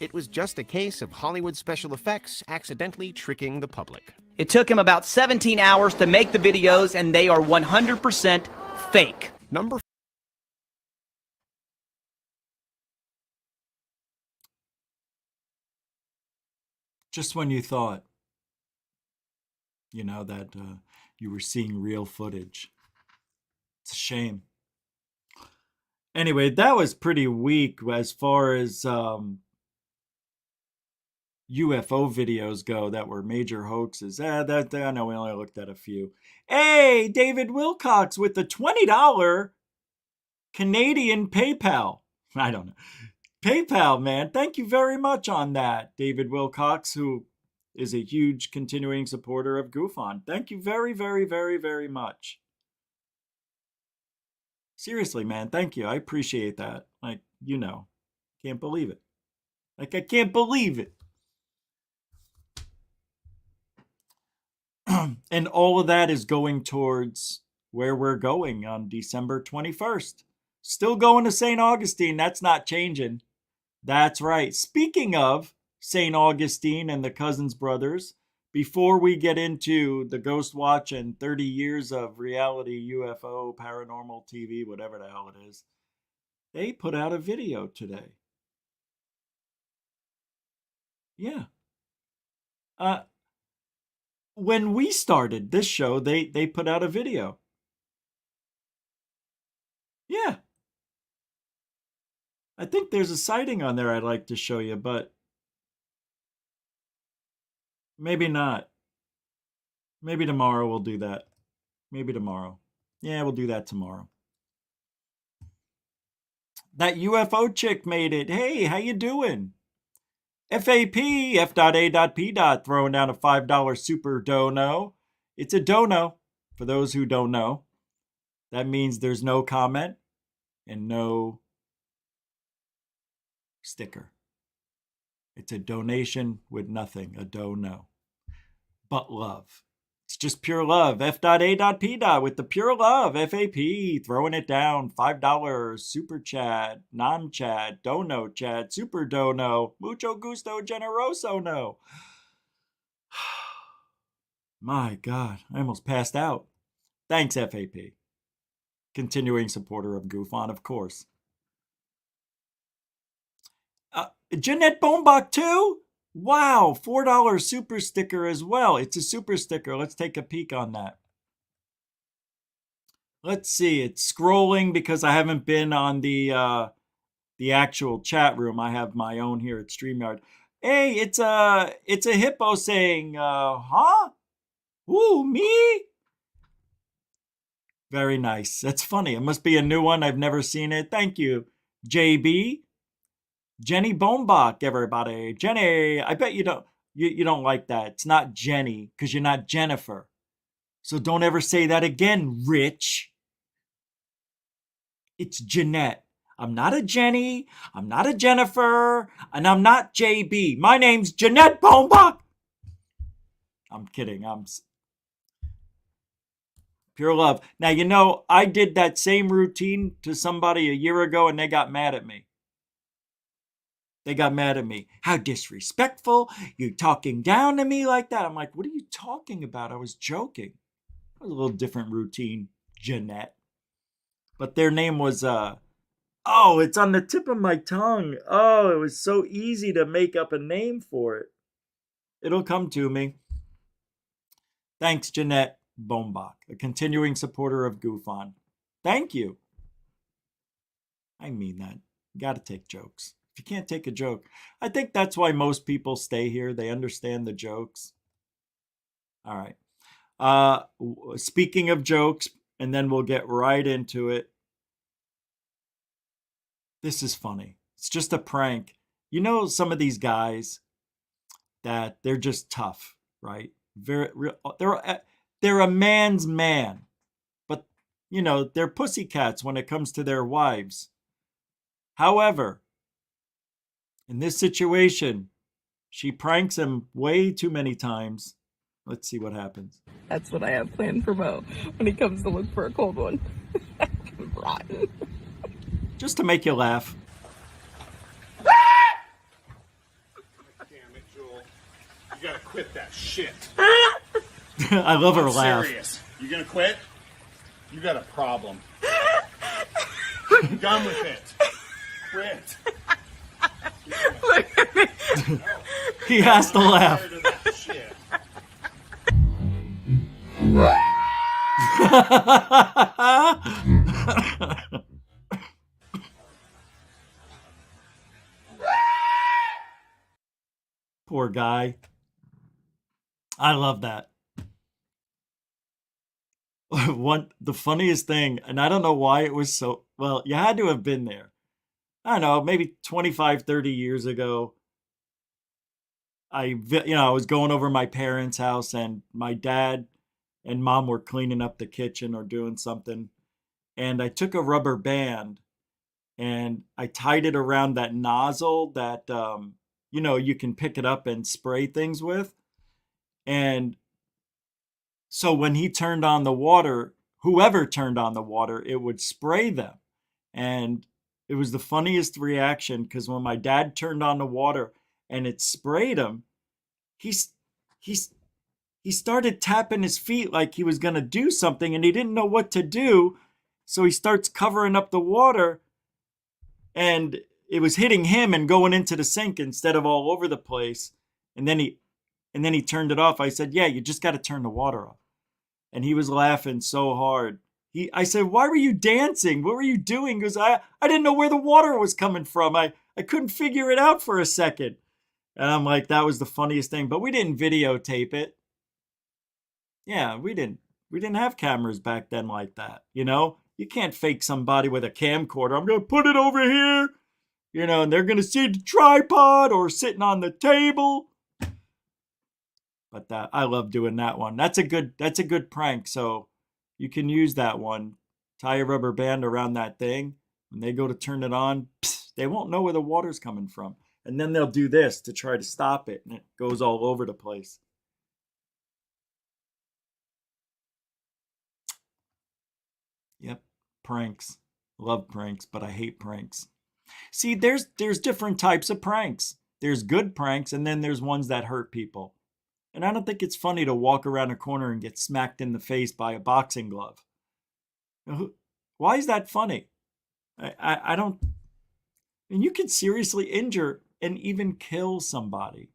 It was just a case of Hollywood special effects accidentally tricking the public. It took him about 17 hours to make the videos, and they are 100% fake. Number Just when you thought, that you were seeing real footage. It's a shame. Anyway, that was pretty weak as far as UFO videos go that were major hoaxes. I know we only looked at a few. Hey, David Wilcox with the $20 Canadian PayPal. I don't know. PayPal, man. Thank you very much on that, David Wilcox, who is a huge continuing supporter of GoofOn. Thank you very, very, very, very much. Seriously, man. Thank you. I appreciate that. Can't believe it. I can't believe it. And all of that is going towards where we're going on December 21st. Still going to St. Augustine. That's not changing. That's right. Speaking of St. Augustine and the Cousins brothers, before we get into the Ghost Watch and 30 years of reality UFO, Paranormal TV, whatever the hell it is, they put out a video today. Yeah. When we started this show, they put out a video. Yeah. I think there's a sighting on there I'd like to show you, but maybe not. Maybe tomorrow we'll do that. Maybe tomorrow. Yeah, we'll do that tomorrow. That UFO chick made it. Hey, how you doing? FAP, F.A.P. throwing down a $5 super dono. It's a dono, for those who don't know. That means there's no comment and no sticker. It's a donation with nothing, a dono. But love. It's just pure love. F.A.P. with the pure love. FAP, throwing it down. $5 super chat, non-chat, dono chat, super dono. Mucho gusto, generoso no. My God, I almost passed out. Thanks, FAP. Continuing supporter of Goof On, of course. Jeanette Bombach, too? Wow, $4 super sticker as well. It's a super sticker. Let's take a peek on that. Let's see. It's scrolling because I haven't been on the actual chat room. I have my own here at StreamYard. Hey, it's a hippo saying, huh? Ooh, me? Very nice. That's funny. It must be a new one. I've never seen it. Thank you, JB. Jenny Bombach, everybody. Jenny, I bet you don't like that. It's not Jenny because you're not Jennifer. So don't ever say that again, Rich. It's Jeanette. I'm not a Jenny. I'm not a Jennifer. And I'm not JB. My name's Jeanette Bombach. I'm kidding. I'm pure love. Now, I did that same routine to somebody a year ago and they got mad at me. They got mad at me. How disrespectful. You talking down to me like that. I'm like, what are you talking about? I was joking. It was a little different routine, Jeanette. But their name was, it's on the tip of my tongue. Oh, it was so easy to make up a name for it. It'll come to me. Thanks, Jeanette Bombach, a continuing supporter of Goof On. Thank you. I mean that. You got to take jokes. If you can't take a joke, I think that's why most people stay here. They understand the jokes. All right. Speaking of jokes, and then we'll get right into it. This is funny. It's just a prank. You know, some of these guys that they're just tough, right? They're a man's man, but they're pussycats when it comes to their wives. However, in this situation, she pranks him way too many times. Let's see what happens. That's what I have planned for Mo when he comes to look for a cold one. Rotten. Just to make you laugh. Damn it, Joel. You gotta quit that shit. I love her laugh. Serious. You gonna quit? You got a problem. Done with it. Quit. Look at me. He has to laugh. Poor guy. I love that. The funniest thing, and I don't know why it was so, well, you had to have been there. I don't know, maybe 25, 30 years ago. I was going over my parents' house and my dad and mom were cleaning up the kitchen or doing something. And I took a rubber band and I tied it around that nozzle that, you can pick it up and spray things with. And so when he turned on the water, whoever turned on the water, it would spray them. And it was the funniest reaction because when my dad turned on the water and it sprayed him, he started tapping his feet like he was going to do something and he didn't know what to do. So he starts covering up the water and it was hitting him and going into the sink instead of all over the place. And then he turned it off. I said, yeah, you just got to turn the water off. And he was laughing so hard. I said, why were you dancing? What were you doing? Because I didn't know where the water was coming from. I couldn't figure it out for a second. And I'm like, that was the funniest thing. But we didn't videotape it. Yeah, we didn't have cameras back then like that. You can't fake somebody with a camcorder. I'm going to put it over here. You know, and they're going to see the tripod or sitting on the table. But I love doing that one. That's a good prank. So you can use that one. Tie a rubber band around that thing. When they go to turn it on, they won't know where the water's coming from. And then they'll do this to try to stop it, and it goes all over the place. Yep, pranks. Love pranks, but I hate pranks. See, there's different types of pranks. There's good pranks, and then there's ones that hurt people. And I don't think it's funny to walk around a corner and get smacked in the face by a boxing glove. Why is that funny? I don't... And you can seriously injure and even kill somebody.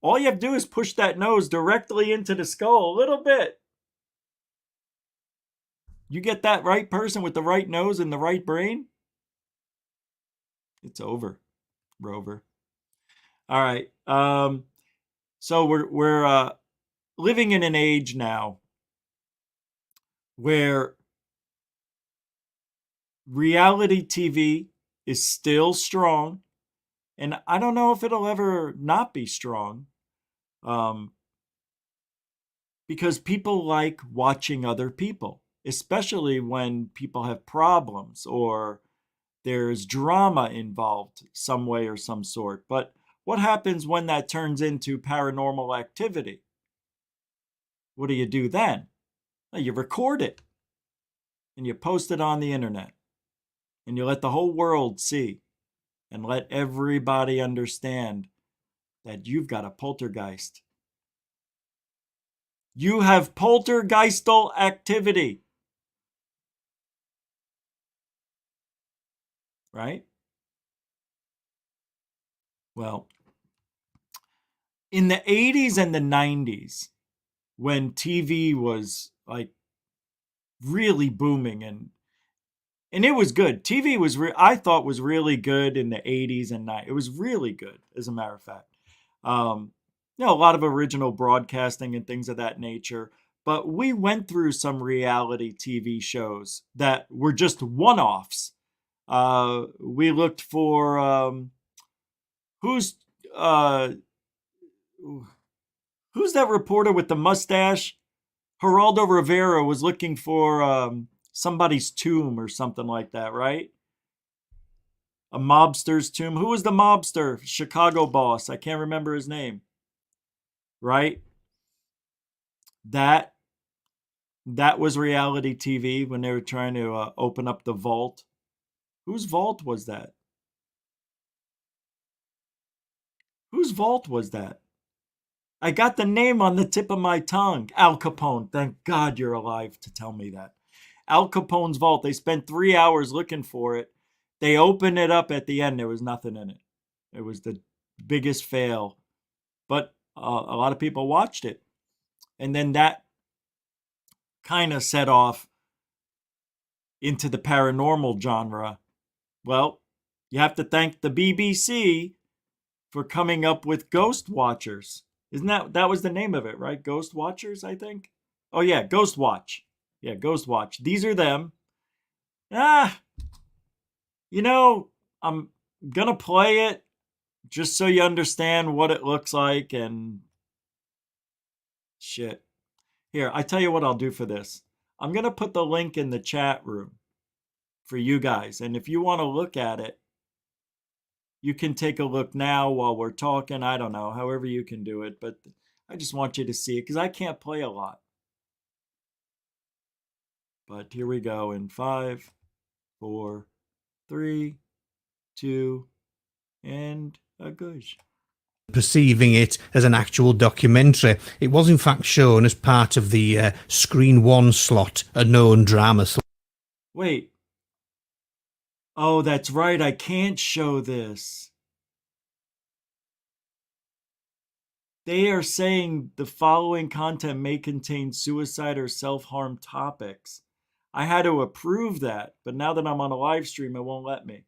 All you have to do is push that nose directly into the skull a little bit. You get that right person with the right nose and the right brain, it's over, Rover. All right. So we're living in an age now where reality TV is still strong, and I don't know if it'll ever not be strong, because people like watching other people, especially when people have problems or there's drama involved some way or some sort. But what happens when that turns into paranormal activity? What do you do then? Well, you record it and you post it on the internet and you let the whole world see and let everybody understand that you've got a poltergeist. You have poltergeistal activity. Right? Well, in the 80s and the 90s, when TV was like really booming and it was good. TV was I thought was really good in the 80s and 90s. It was really good, as a matter of fact. A lot of original broadcasting and things of that nature. But we went through some reality TV shows that were just one-offs. We looked for who's that reporter with the mustache? Geraldo Rivera was looking for somebody's tomb or something like that, right? A mobster's tomb. Who was the mobster? Chicago boss. I can't remember his name. Right? That was reality TV when they were trying to open up the vault. Whose vault was that? Whose vault was that? I got the name on the tip of my tongue. Al Capone. Thank God you're alive to tell me that. Al Capone's vault. They spent 3 hours looking for it. They opened it up at the end. There was nothing in it. It was the biggest fail. But a lot of people watched it. And then that kind of set off into the paranormal genre. Well, you have to thank the BBC for coming up with Ghost Watchers. Isn't that was the name of it, right? Ghost Watchers, I think. Oh yeah, Ghost Watch. Yeah, Ghost Watch. These are them. I'm gonna play it just so you understand what it looks like and shit. Here, I tell you what I'll do for this. I'm gonna put the link in the chat room for you guys, and if you want to look at it, you can take a look now while we're talking. I don't know, however you can do it, but I just want you to see it because I can't play a lot. But here we go in 5, 4, 3, 2, and a goosh. Perceiving it as an actual documentary. It was in fact shown as part of the Screen 1 slot, a known drama slot. Wait. Oh, that's right. I can't show this. They are saying the following content may contain suicide or self-harm topics. I had to approve that, but now that I'm on a live stream, it won't let me.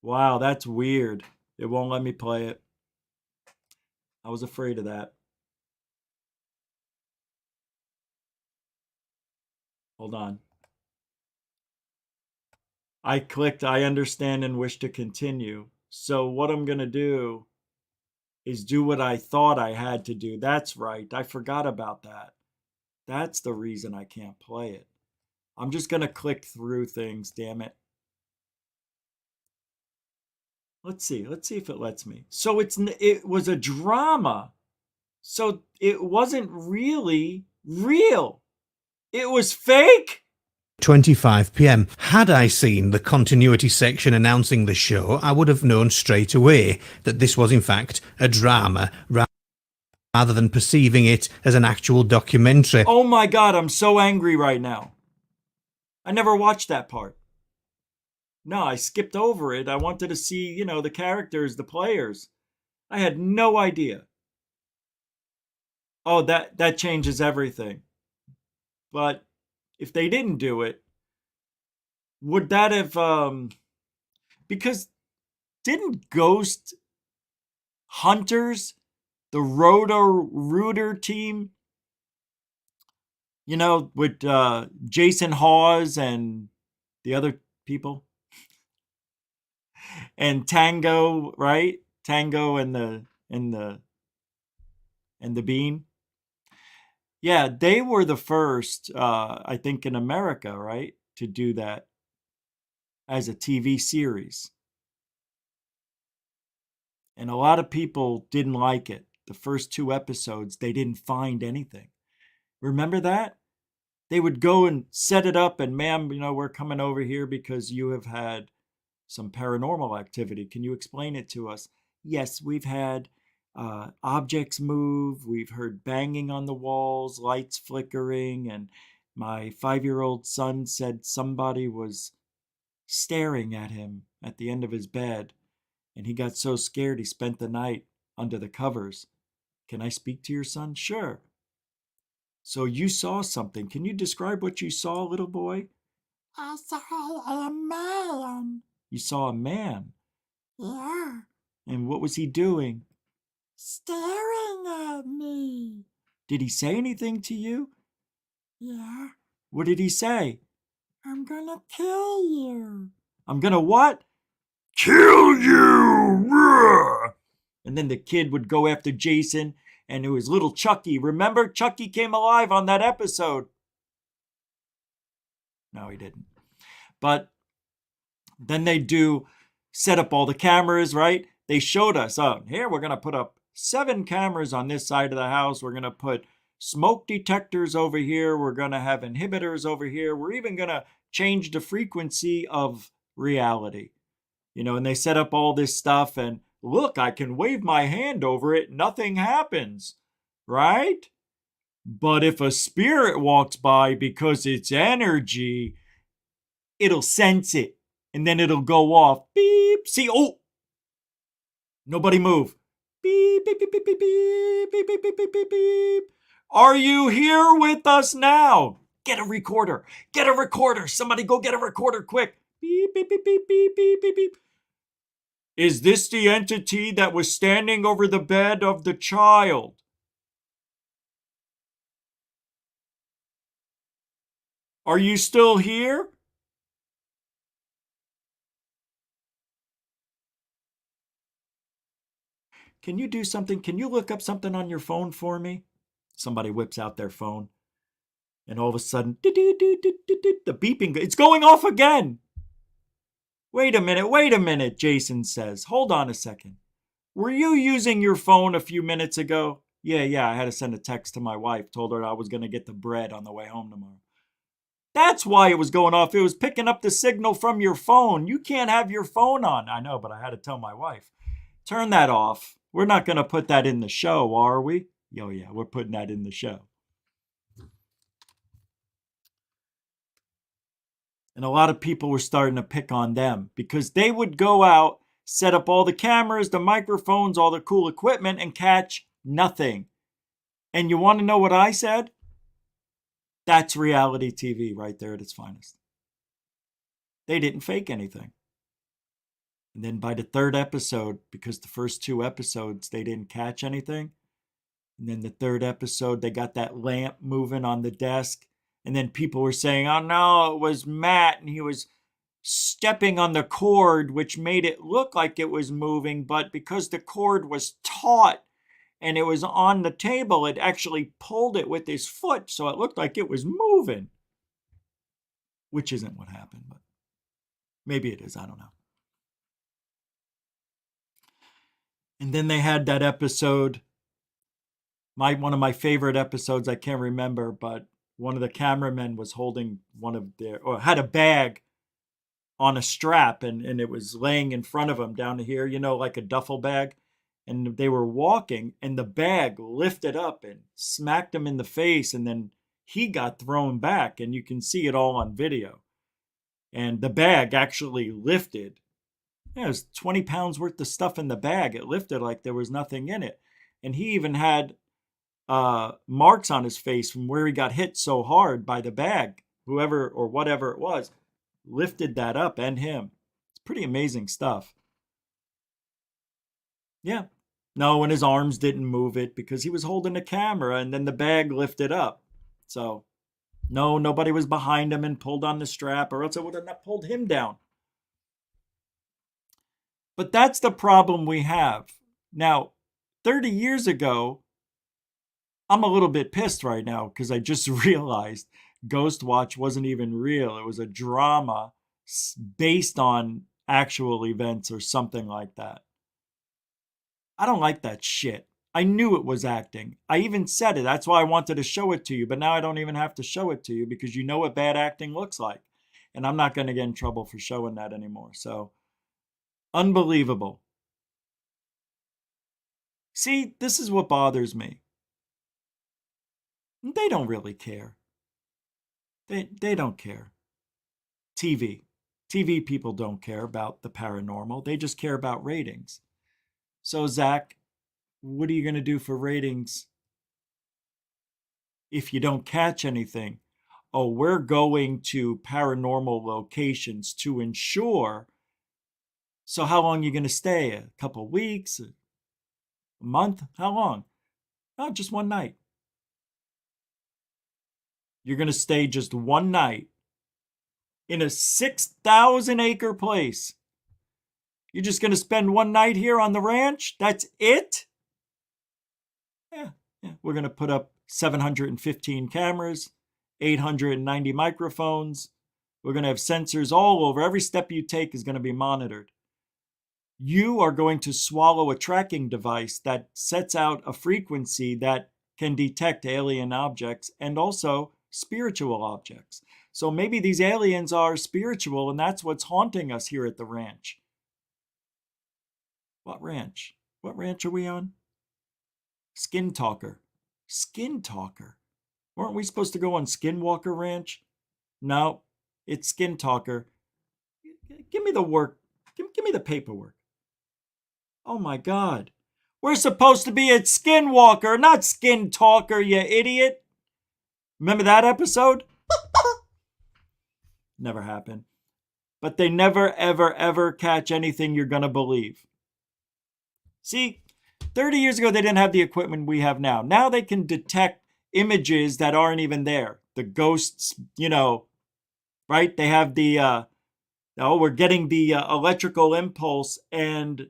Wow, that's weird. It won't let me play it. I was afraid of that. Hold on. I clicked, I understand and wish to continue. So what I'm going to do is do what I thought I had to do. That's right. I forgot about that. That's the reason I can't play it. I'm just going to click through things, damn it. Let's see if it lets me. So it was a drama. So it wasn't really real. It was fake. 25 p.m. Had I seen the continuity section announcing the show, I would have known straight away that this was in fact a drama rather than perceiving it as an actual documentary. Oh my God, I'm so angry right now. I never watched that part. No, I skipped over it. I wanted to see, the characters, the players. I had no idea. Oh, that changes everything. But if they didn't do it, would that have because didn't Ghost Hunters, the Roto-Rooter team, with Jason Hawes and the other people, and Tango, right? Tango and the Bean. Yeah, they were the first, I think, in America, right, to do that as a TV series. And a lot of people didn't like it. The first 2 episodes, they didn't find anything. Remember that? They would go and set it up and, ma'am, we're coming over here because you have had some paranormal activity. Can you explain it to us? Yes, we've had objects move. We've heard banging on the walls, lights flickering, and my 5-year-old son said somebody was staring at him at the end of his bed, and he got so scared he spent the night under the covers. Can I speak to your son? Sure. So you saw something. Can you describe what you saw, little boy? I saw a man. You saw a man? Yeah. And what was he doing? Staring at me. Did he say anything to you? Yeah. What did he say? I'm gonna kill you. I'm gonna what? Kill you! And then the kid would go after Jason, and it was little Chucky. Remember, Chucky came alive on that episode. No, he didn't. But then they set up all the cameras, right? They showed us, here we're going to put up 7 cameras on this side of the house. We're going to put smoke detectors over here. We're going to have inhibitors over here. We're even going to change the frequency of reality. And they set up all this stuff, and look, I can wave my hand over it. Nothing happens, right? But if a spirit walks by, because it's energy, it'll sense it, and then it'll go off. Beep. See, nobody move. Beep, beep, beep, beep, beep, beep, beep, beep, beep, beep, beep, beep. Are you here with us now? Get a recorder. Get a recorder. Somebody go get a recorder quick. Beep, beep, beep, beep, beep, beep, beep, beep. Is this the entity that was standing over the bed of the child? Are you still here? Can you do something? Can you look up something on your phone for me? Somebody whips out their phone, and all of a sudden, the beeping, it's going off again. Wait a minute, Jason says. Hold on a second. Were you using your phone a few minutes ago? Yeah, I had to send a text to my wife. Told her I was going to get the bread on the way home tomorrow. That's why it was going off. It was picking up the signal from your phone. You can't have your phone on. I know, but I had to tell my wife. Turn that off. We're not going to put that in the show, are we? Oh, yeah, we're putting that in the show. And a lot of people were starting to pick on them because they would go out, set up all the cameras, the microphones, all the cool equipment, and catch nothing. And you want to know what I said? That's reality TV right there at its finest. They didn't fake anything. And then by the 3rd episode, because the first 2 episodes, they didn't catch anything. And then the 3rd episode, they got that lamp moving on the desk. And then people were saying, oh no, it was Matt, and he was stepping on the cord, which made it look like it was moving, but because the cord was taut and it was on the table, it actually pulled it with his foot, so it looked like it was moving. Which isn't what happened, but maybe it is, I don't know. And then they had that episode, one of my favorite episodes, I can't remember, but one of the cameramen was holding had a bag on a strap, and it was laying in front of him down here, like a duffel bag. And they were walking, and the bag lifted up and smacked him in the face, and then he got thrown back, and you can see it all on video. And the bag actually lifted. It was 20 pounds worth of stuff in the bag. It lifted like there was nothing in it. And he even had marks on his face from where he got hit so hard by the bag. Whoever or whatever it was lifted that up, and him. It's pretty amazing stuff. Yeah. No, and his arms didn't move it because he was holding a camera, and then the bag lifted up. So, no, nobody was behind him and pulled on the strap, or else it would have not pulled him down. But that's the problem we have. Now, 30 years ago, I'm a little bit pissed right now because I just realized Ghost Watch wasn't even real. It was a drama based on actual events or something like that. I don't like that shit. I knew it was acting. I even said it. That's why I wanted to show it to you. But now I don't even have to show it to you because you know what bad acting looks like. And I'm not going to get in trouble for showing that anymore. So, unbelievable. See, this is what bothers me. They don't really care. They don't care. TV people don't care about the paranormal. They just care about ratings. So, Zach, what are you going to do for ratings if you don't catch anything? Oh, we're going to paranormal locations to ensure. So how long are you going to stay? A couple of weeks? A month? How long? Oh, just one night. You're going to stay just one night in a 6,000-acre place. You're just going to spend one night here on the ranch? That's it? Yeah. We're going to put up 715 cameras, 890 microphones. We're going to have sensors all over. Every step you take is going to be monitored. You are going to swallow a tracking device that sets out a frequency that can detect alien objects and also spiritual objects. So maybe these aliens are spiritual, and that's what's haunting us here at the ranch. What ranch? What ranch are we on? Skin Talker. Skin Talker. Weren't we supposed to go on Skinwalker Ranch? No, it's Skin Talker. Give me the work. Give me the paperwork. Oh my God. We're supposed to be at Skinwalker, not Skin Talker, you idiot. Remember that episode? Never happened. But they never, ever, ever catch anything you're going to believe. See, 30 years ago, they didn't have the equipment we have now. Now they can detect images that aren't even there. The ghosts, right? They have the, we're getting the electrical impulse, and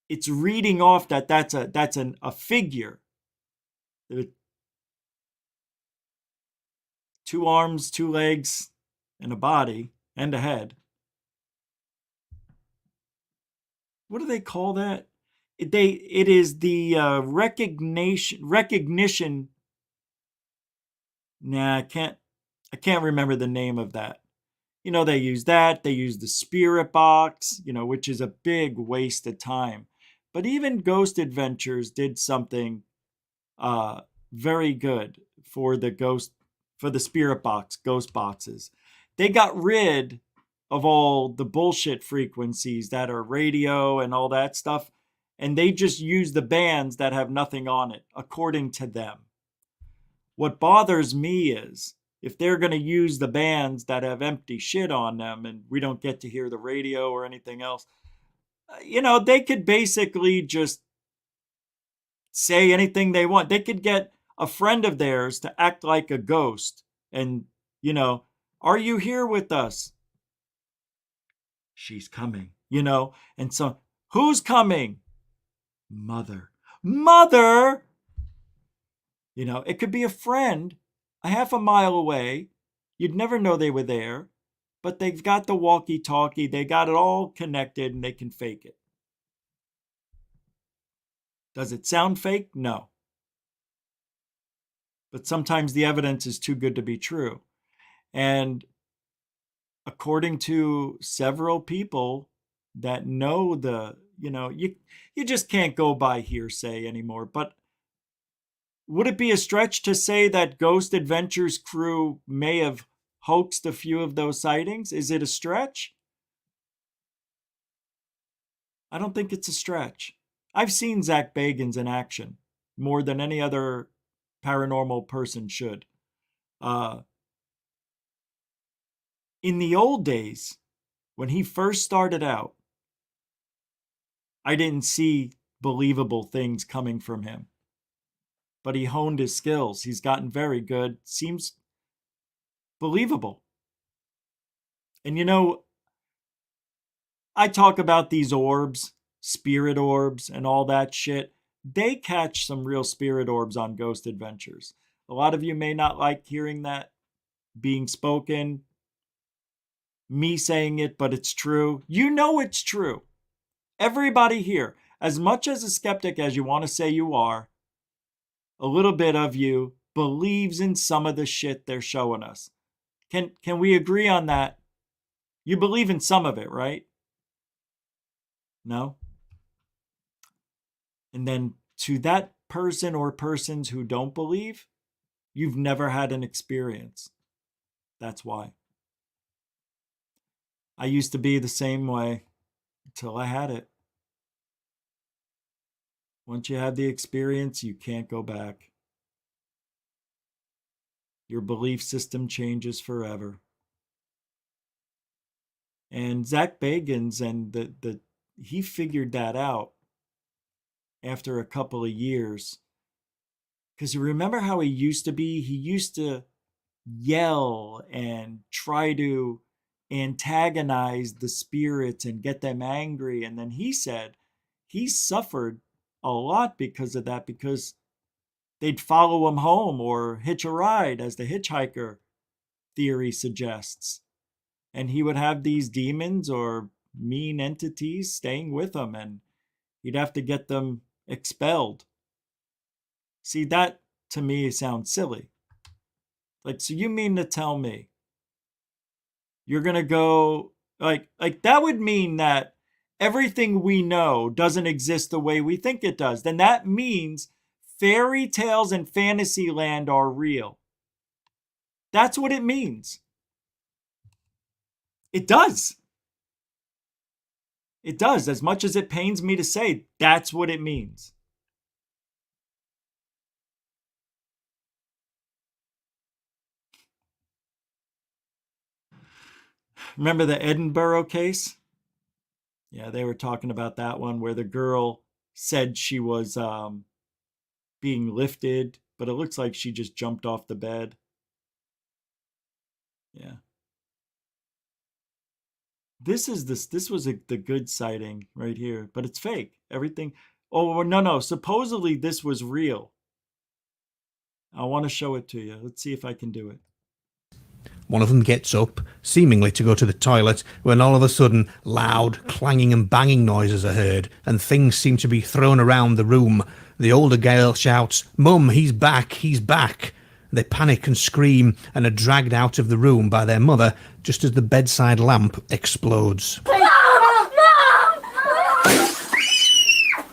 it's reading off that's a figure. 2 arms, 2 legs, and a body, and a head. What do they call that? It is the recognition. Nah, I can't remember the name of that. They use that. They use the spirit box, which is a big waste of time. But even Ghost Adventures did something very good for the spirit box, ghost boxes. They got rid of all the bullshit frequencies that are radio and all that stuff, and they just use the bands that have nothing on it, according to them. What bothers me is if they're going to use the bands that have empty shit on them and we don't get to hear the radio or anything else, they could basically just say anything they want. They could get a friend of theirs to act like a ghost and, are you here with us? she's coming, you know? And so, who's coming? Mother. Mother! You know, it could be a friend a half a mile away. You'd never know they were there, but they've got the walkie-talkie. They got it all connected and they can fake it. Does it sound fake? No. But sometimes the evidence is too good to be true. And according to several people that know you just can't go by hearsay anymore. But would it be a stretch to say that Ghost Adventures crew may have hoaxed a few of those sightings? Is it a stretch? I don't think it's a stretch. I've seen Zach Bagans in action more than any other paranormal person should. In the old days, when he first started out, I didn't see believable things coming from him. But he honed his skills. He's gotten very good. Seems believable. And you know, I talk about these orbs, spirit orbs, and all that shit. They catch some real spirit orbs on Ghost Adventures. A lot of you may not like hearing that being spoken, me saying it, but it's true. You know it's true. Everybody here, as much as a skeptic as you want to say you are, a little bit of you believes in some of the shit they're showing us. Can we agree on that? You believe in some of it, right? No? And then to that person or persons who don't believe, you've never had an experience. That's why. I used to be the same way until I had it. Once you have the experience, you can't go back. Your belief system changes forever. And Zach Bagans and he figured that out after a couple of years. Because you remember how he used to be? He used to yell and try to antagonize the spirits and get them angry. And then he said he suffered a lot because of that, because they'd follow him home or hitch a ride, as the hitchhiker theory suggests. And he would have these demons or mean entities staying with him, and he'd have to get them expelled. See, that to me sounds silly. Like, so you mean to tell me you're going to go, like that would mean that everything we know doesn't exist the way we think it does. Then that means fairy tales and fantasy land are real. That's what it means. It does. It does. As much as it pains me to say, that's what it means. Remember the Edinburgh case? Yeah, they were talking about that one where the girl said she was being lifted, but it looks like she just jumped off the bed. Yeah. This was the good sighting right here, but it's fake. Everything. Oh, no. Supposedly this was real. I want to show it to you. Let's see if I can do it. One of them gets up, seemingly to go to the toilet, when all of a sudden loud clanging and banging noises are heard, and things seem to be thrown around the room. The older girl shouts, "Mum, he's back, he's back." They panic and scream and are dragged out of the room by their mother just as the bedside lamp explodes.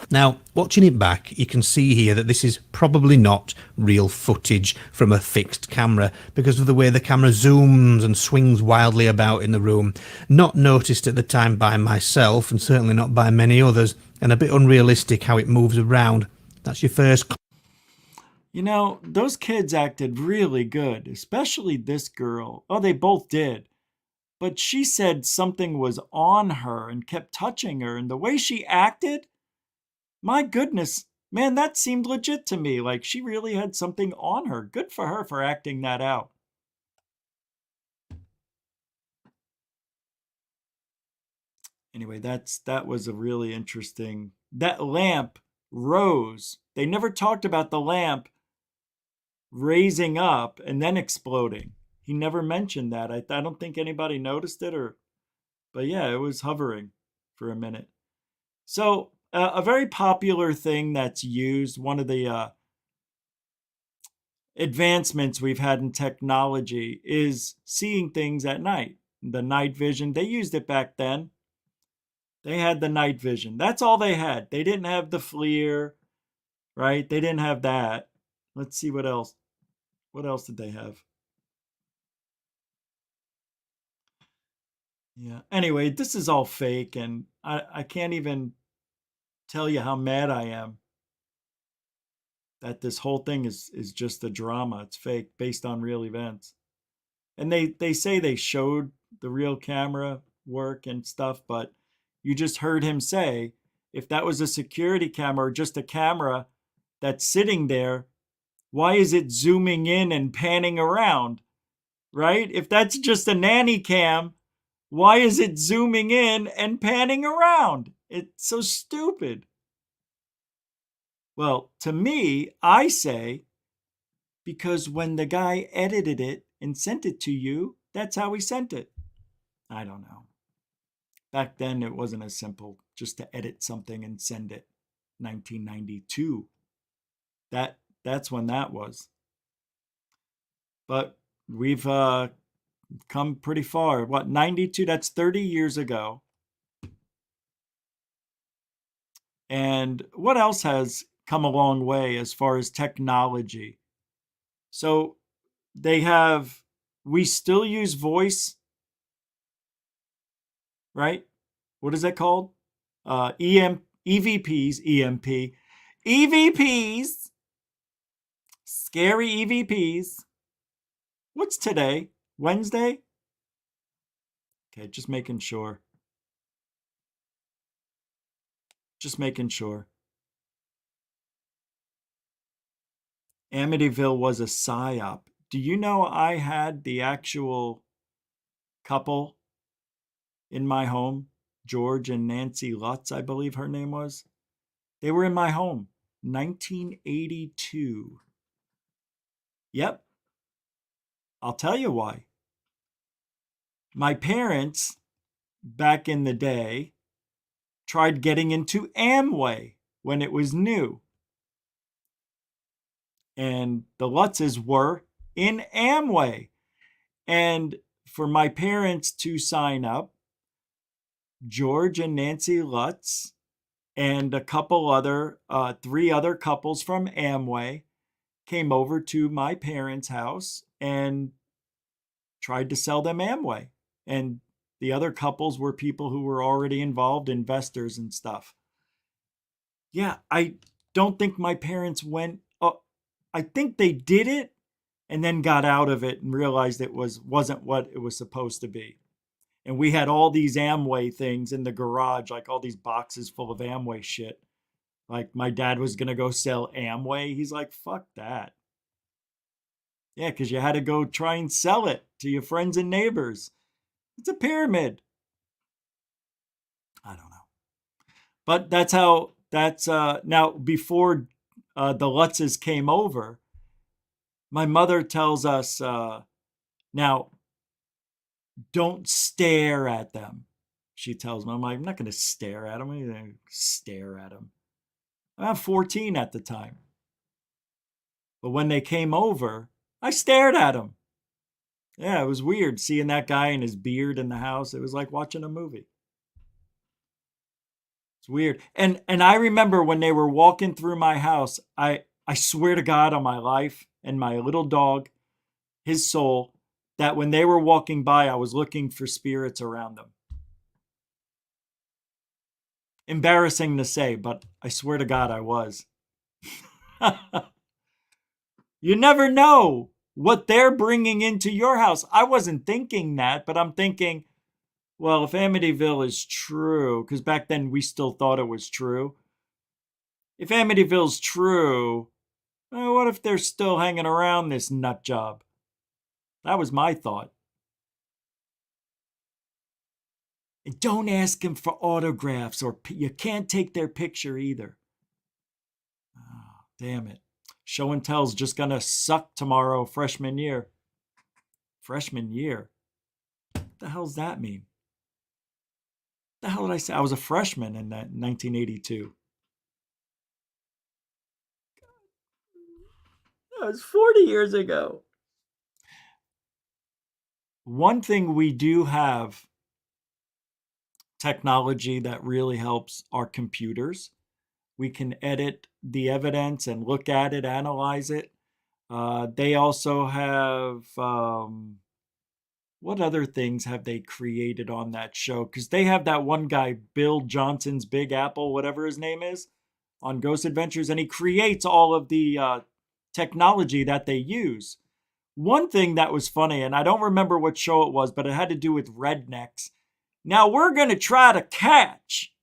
Now, watching it back, you can see here that this is probably not real footage from a fixed camera because of the way the camera zooms and swings wildly about in the room. Not noticed at the time by myself, and certainly not by many others, and a bit unrealistic how it moves around. That's your first... You know, those kids acted really good, especially this girl. Oh, they both did. But she said something was on her and kept touching her, and the way she acted... My goodness, man, that seemed legit to me. Like she really had something on her. Good for her for acting that out. Anyway, that was a really interesting. That lamp rose. They never talked about the lamp raising up and then exploding. He never mentioned that. I don't think anybody noticed it, but yeah, it was hovering for a minute. So a very popular thing that's used, one of the advancements we've had in technology, is seeing things at night. The night vision, they used it back then. They had the night vision. That's all they had. They didn't have the FLIR, right? They didn't have that. Let's see what else. What else did they have? Yeah. Anyway, this is all fake, and I can't even tell you how mad I am that this whole thing is just a drama. It's fake, based on real events. And they say they showed the real camera work and stuff, but you just heard him say, if that was a security camera or just a camera that's sitting there, why is it zooming in and panning around, right? If that's just a nanny cam, why is it zooming in and panning around? It's so stupid. Well, to me, I say, because when the guy edited it and sent it to you, that's how he sent it. I don't know. Back then, it wasn't as simple just to edit something and send it. 1992. That's when that was. But we've come pretty far. What, 92? That's 30 years ago. And what else has come a long way as far as technology? So we still use voice, right? What is that called? EVPs, EVPs, scary EVPs. What's today? Wednesday? Okay, just making sure. Just making sure. Amityville was a psyop. Do you know I had the actual couple in my home? George and Nancy Lutz, I believe her name was. They were in my home. 1982. Yep. I'll tell you why. My parents, back in the day, tried getting into Amway when it was new. And the Lutzes were in Amway. And for my parents to sign up, George and Nancy Lutz and a couple other, 3 other couples from Amway came over to my parents' house and tried to sell them Amway. And the other couples were people who were already involved, investors and stuff. Yeah, I don't think my parents went. I think they did it and then got out of it and realized it wasn't what it was supposed to be. And we had all these Amway things in the garage, like all these boxes full of Amway shit. Like my dad was going to go sell Amway. He's like, fuck that. Yeah, because you had to go try and sell it to your friends and neighbors. It's a pyramid. I don't know. But that's now before the Lutzes came over, my mother tells us, now, don't stare at them. She tells me, I'm like, I'm not going to stare at them. I'm going to stare at them. I'm 14 at the time. But when they came over, I stared at them. Yeah, it was weird seeing that guy and his beard in the house. It was like watching a movie. It's weird. And I remember when they were walking through my house, I swear to God on my life and my little dog, his soul, that when they were walking by, I was looking for spirits around them. Embarrassing to say, but I swear to God I was. You never know what they're bringing into your house. I wasn't thinking that, but I'm thinking, well, if Amityville is true, because back then we still thought it was true. If Amityville's true, what if they're still hanging around this nut job? That was my thought. And don't ask them for autographs, or you can't take their picture either. Oh, damn it. Show and tell's just going to suck tomorrow, freshman year. Freshman year? What the hell's that mean? What the hell did I say? I was a freshman in 1982. That was 40 years ago. One thing we do have technology that really helps are computers. We can edit the evidence and look at it, analyze it. They also have, what other things have they created on that show? Because they have that one guy, Bill Johnson's Big Apple, whatever his name is, on Ghost Adventures, and he creates all of the technology that they use. One thing that was funny, and I don't remember what show it was, but it had to do with rednecks. Now we're going to try to catch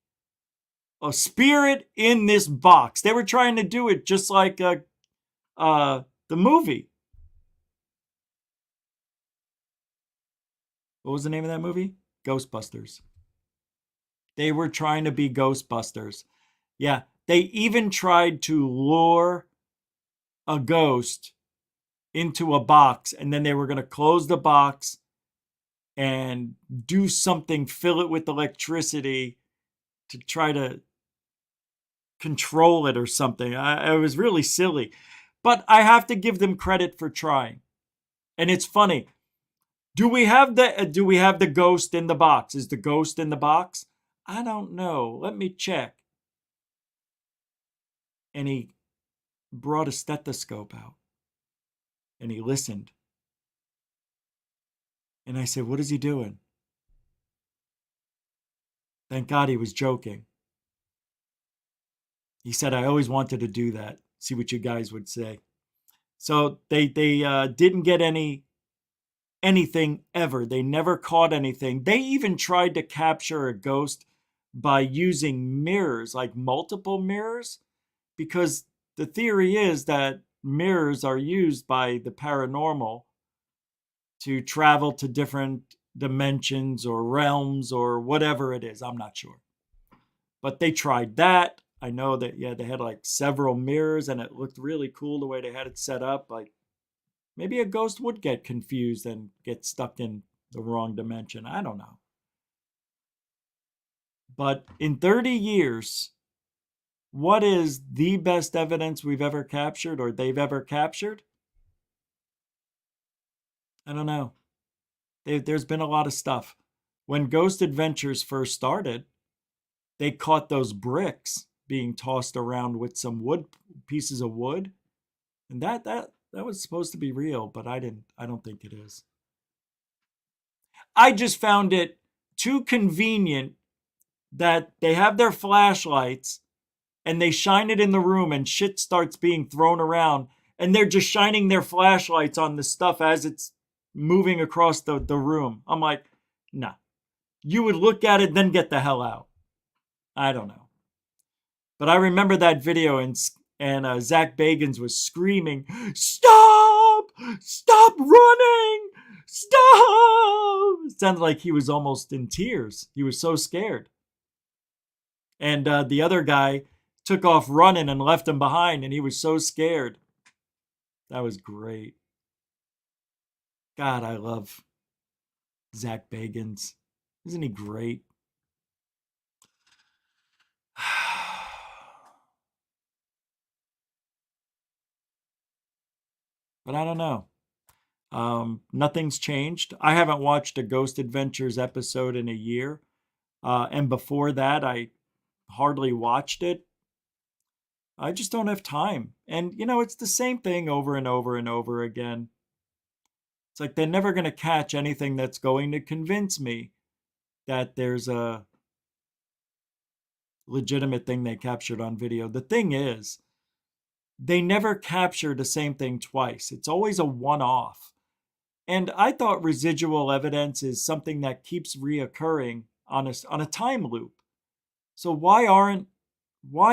a spirit in this box. They were trying to do it just like the movie. What was the name of that movie? Ghostbusters. They were trying to be Ghostbusters. Yeah, they even tried to lure a ghost into a box, and then they were going to close the box and do something, fill it with electricity to try to control it or something. It was really silly. But I have to give them credit for trying. And it's funny. Do we have the ghost in the box? Is the ghost in the box? I don't know. Let me check. And he brought a stethoscope out. And he listened. And I said, what is he doing? Thank God he was joking. He said, I always wanted to do that. See what you guys would say. So they didn't get anything ever. They never caught anything. They even tried to capture a ghost by using mirrors, like multiple mirrors, because the theory is that mirrors are used by the paranormal to travel to different dimensions or realms or whatever it is. I'm not sure. But they tried that. I know that, yeah, they had like several mirrors and it looked really cool the way they had it set up. Like maybe a ghost would get confused and get stuck in the wrong dimension. I don't know. But in 30 years, what is the best evidence we've ever captured or they've ever captured? I don't know. There's been a lot of stuff. When Ghost Adventures first started, they caught those bricks being tossed around with some pieces of wood. And that was supposed to be real, but I don't think it is. I just found it too convenient that they have their flashlights and they shine it in the room and shit starts being thrown around and they're just shining their flashlights on the stuff as it's moving across the room. I'm like, nah. You would look at it, then get the hell out. I don't know. But I remember that video and Zach Bagans was screaming, stop! Stop running! Stop! It sounded like he was almost in tears. He was so scared. And the other guy took off running and left him behind, and he was so scared. That was great. God, I love Zach Bagans. Isn't he great? But I don't know. Nothing's changed. I haven't watched a Ghost Adventures episode in a year. And before that, I hardly watched it. I just don't have time. And, you know, it's the same thing over and over and over again. It's like they're never going to catch anything that's going to convince me that there's a legitimate thing they captured on video. The thing is, they never capture the same thing twice. It's always a one-off. And I thought residual evidence is something that keeps reoccurring on a time loop. So why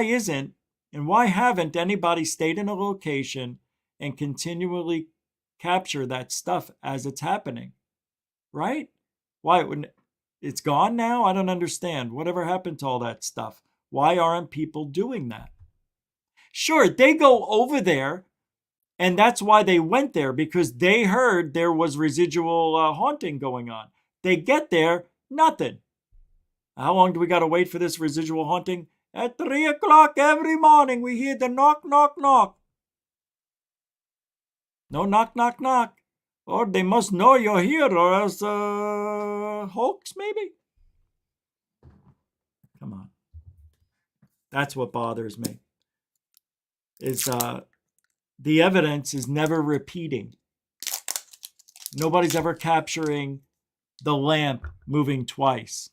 isn't, and why haven't anybody stayed in a location and continually capture that stuff as it's happening? Right? Why wouldn't? It's gone now? I don't understand. Whatever happened to all that stuff? Why aren't people doing that? Sure, they go over there, and that's why they went there, because they heard there was residual haunting going on. They get there, nothing. How long do we got to wait for this residual haunting? At 3 o'clock every morning, we hear the knock, knock, knock. No knock, knock, knock. Or they must know you're here, or else hoax, maybe? Come on. That's what bothers me. Is the evidence is never repeating. Nobody's ever capturing the lamp moving twice,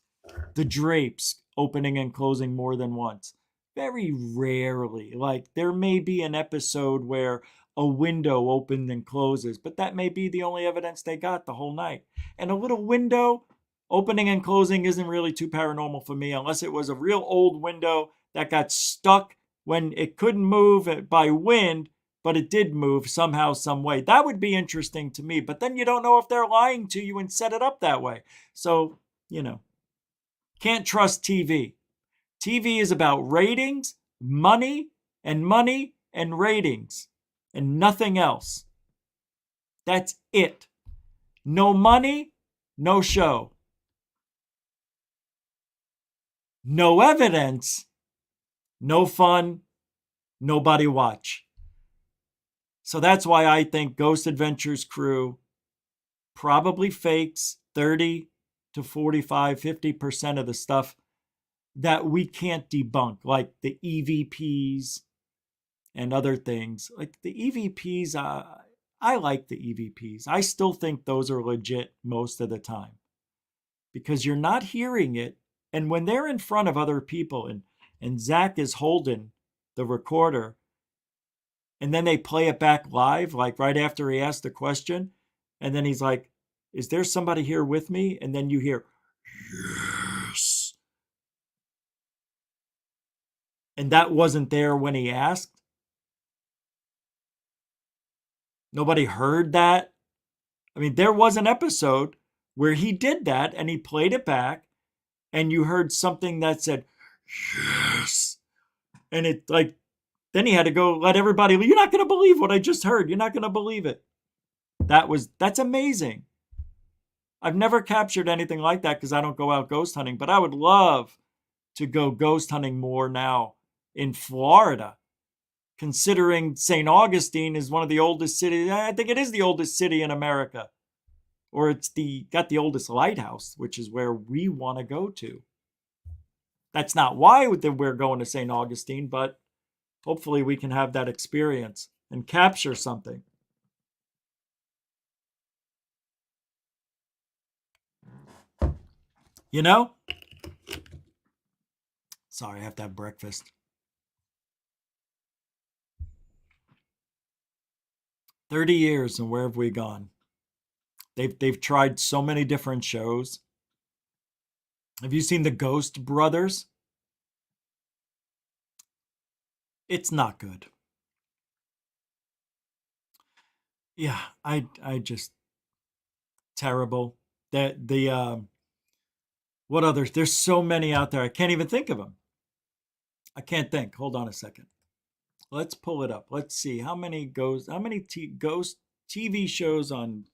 the drapes opening and closing more than once. Very rarely. Like, there may be an episode where a window opened and closes, but that may be the only evidence they got the whole night. And a little window opening and closing isn't really too paranormal for me, unless it was a real old window that got stuck when it couldn't move by wind, but it did move somehow, some way. That would be interesting to me, but then you don't know if they're lying to you and set it up that way. So, can't trust TV. TV is about ratings, money and ratings, and nothing else. That's it. No money, no show. No evidence, no fun, nobody watch. So that's why I think Ghost Adventures crew probably fakes 30 to 45, 50% of the stuff that we can't debunk, like the EVPs and other things. Like the EVPs, I like the EVPs. I still think those are legit most of the time because you're not hearing it. And when they're in front of other people and Zach is holding the recorder and then they play it back live, like right after he asked the question, and then he's like, is there somebody here with me? And then you hear, yes. And that wasn't there when he asked. Nobody heard that. I mean, there was an episode where he did that and he played it back and you heard something that said, yes. And it like, then he had to go let everybody, you're not going to believe what I just heard. You're not going to believe it. That's amazing. I've never captured anything like that because I don't go out ghost hunting, but I would love to go ghost hunting more now in Florida, considering St. Augustine is one of the oldest cities. I think it is the oldest city in America, or it's got the oldest lighthouse, which is where we want to go to. That's not why we're going to St. Augustine, but hopefully we can have that experience and capture something. You know? Sorry, I have to have breakfast. 30 years, and where have we gone? They've tried so many different shows. Have you seen the Ghost Brothers? It's not good. Yeah, I just terrible. What others? There's so many out there. I can't even think of them. I can't think. Hold on a second. Let's pull it up. Let's see how many ghost TV shows on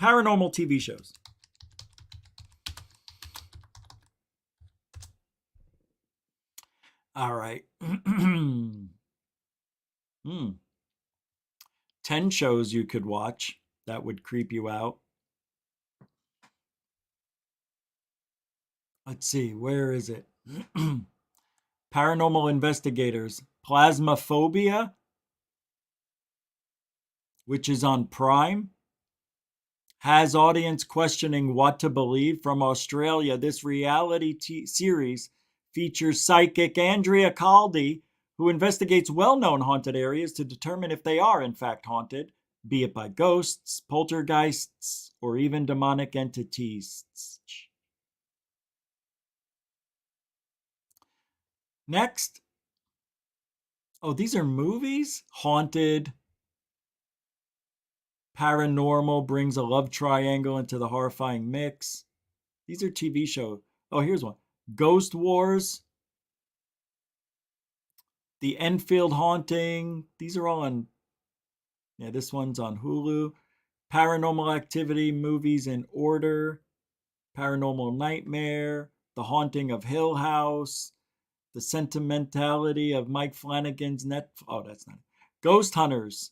paranormal TV shows. All right. 10 shows you could watch that would creep you out. Let's see, where is it? Paranormal Investigators, Plasmaphobia, which is on Prime, has audience questioning what to believe. From Australia, this reality series features psychic Andrea Caldi, who investigates well-known haunted areas to determine if they are in fact haunted, be it by ghosts, poltergeists, or even demonic entities. Next. Oh, these are movies? Haunted. Paranormal brings a love triangle into the horrifying mix. These are TV shows. Oh, here's one. Ghost Wars. The Enfield Haunting. These are all on, yeah, this one's on Hulu. Paranormal Activity movies in order. Paranormal Nightmare. The Haunting of Hill House. The Sentimentality of Mike Flanagan's Oh, that's not it. Ghost Hunters.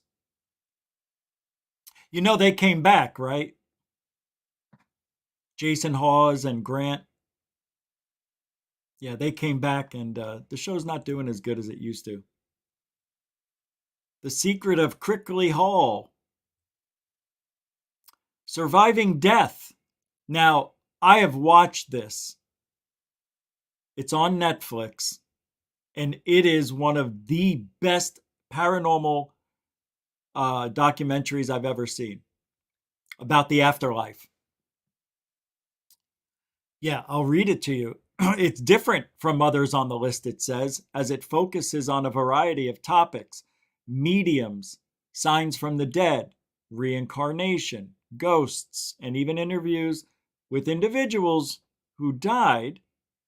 You know they came back, right? Jason Hawes and Grant. Yeah, they came back, and the show's not doing as good as it used to. The Secret of Crickley Hall. Surviving Death. Now, I have watched this. It's on Netflix, and it is one of the best paranormal documentaries I've ever seen about the afterlife. Yeah, I'll read it to you. It's different from others on the list, it says, as it focuses on a variety of topics: mediums, signs from the dead, reincarnation, ghosts, and even interviews with individuals who died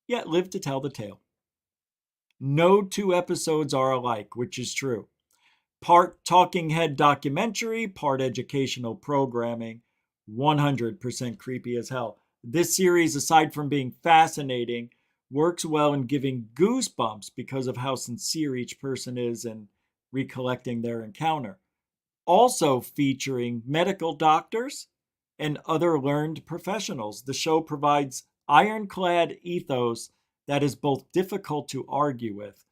yet lived to tell the tale. No two episodes are alike, which is true. Part talking head documentary, part educational programming, 100% creepy as hell. This series, aside from being fascinating, works well in giving goosebumps because of how sincere each person is in recollecting their encounter. Also featuring medical doctors and other learned professionals, the show provides ironclad ethos that is both difficult to argue with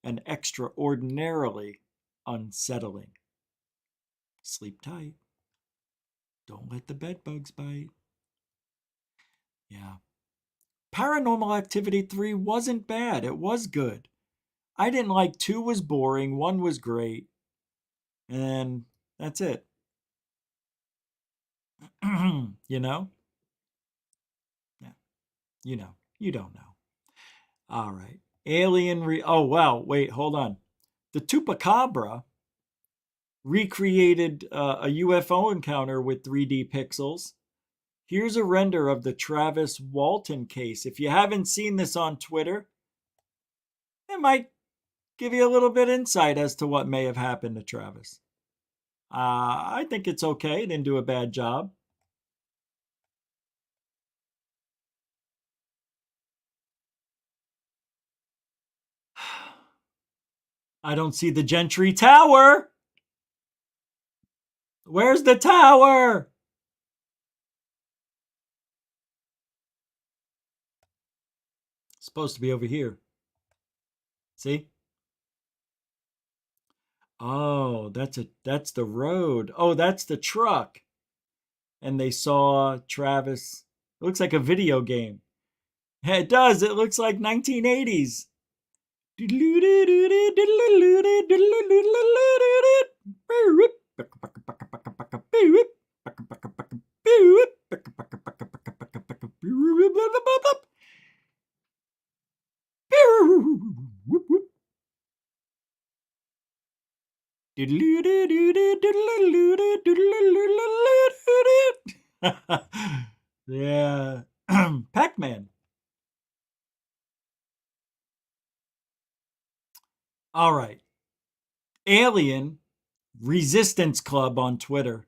and extraordinarily unsettling. Sleep tight. Don't let the bed bugs bite. Yeah. Paranormal Activity 3 wasn't bad. It was good. I didn't like 2 was boring, 1 was great. And that's it. You know? Yeah. You know. You don't know. All right. Oh, wow. Wait, hold on. The Chupacabra recreated a UFO encounter with 3D pixels. Here's a render of the Travis Walton case. If you haven't seen this on Twitter, it might give you a little bit insight as to what may have happened to Travis. I think it's okay. It didn't do a bad job. I don't see the Gentry Tower. Where's the tower? It's supposed to be over here. See? Oh, that's the road. Oh, that's the truck. And they saw Travis. It looks like a video game. It does. It looks like 1980s. Yeah. Pac-Man. All right. Alien Resistance Club on Twitter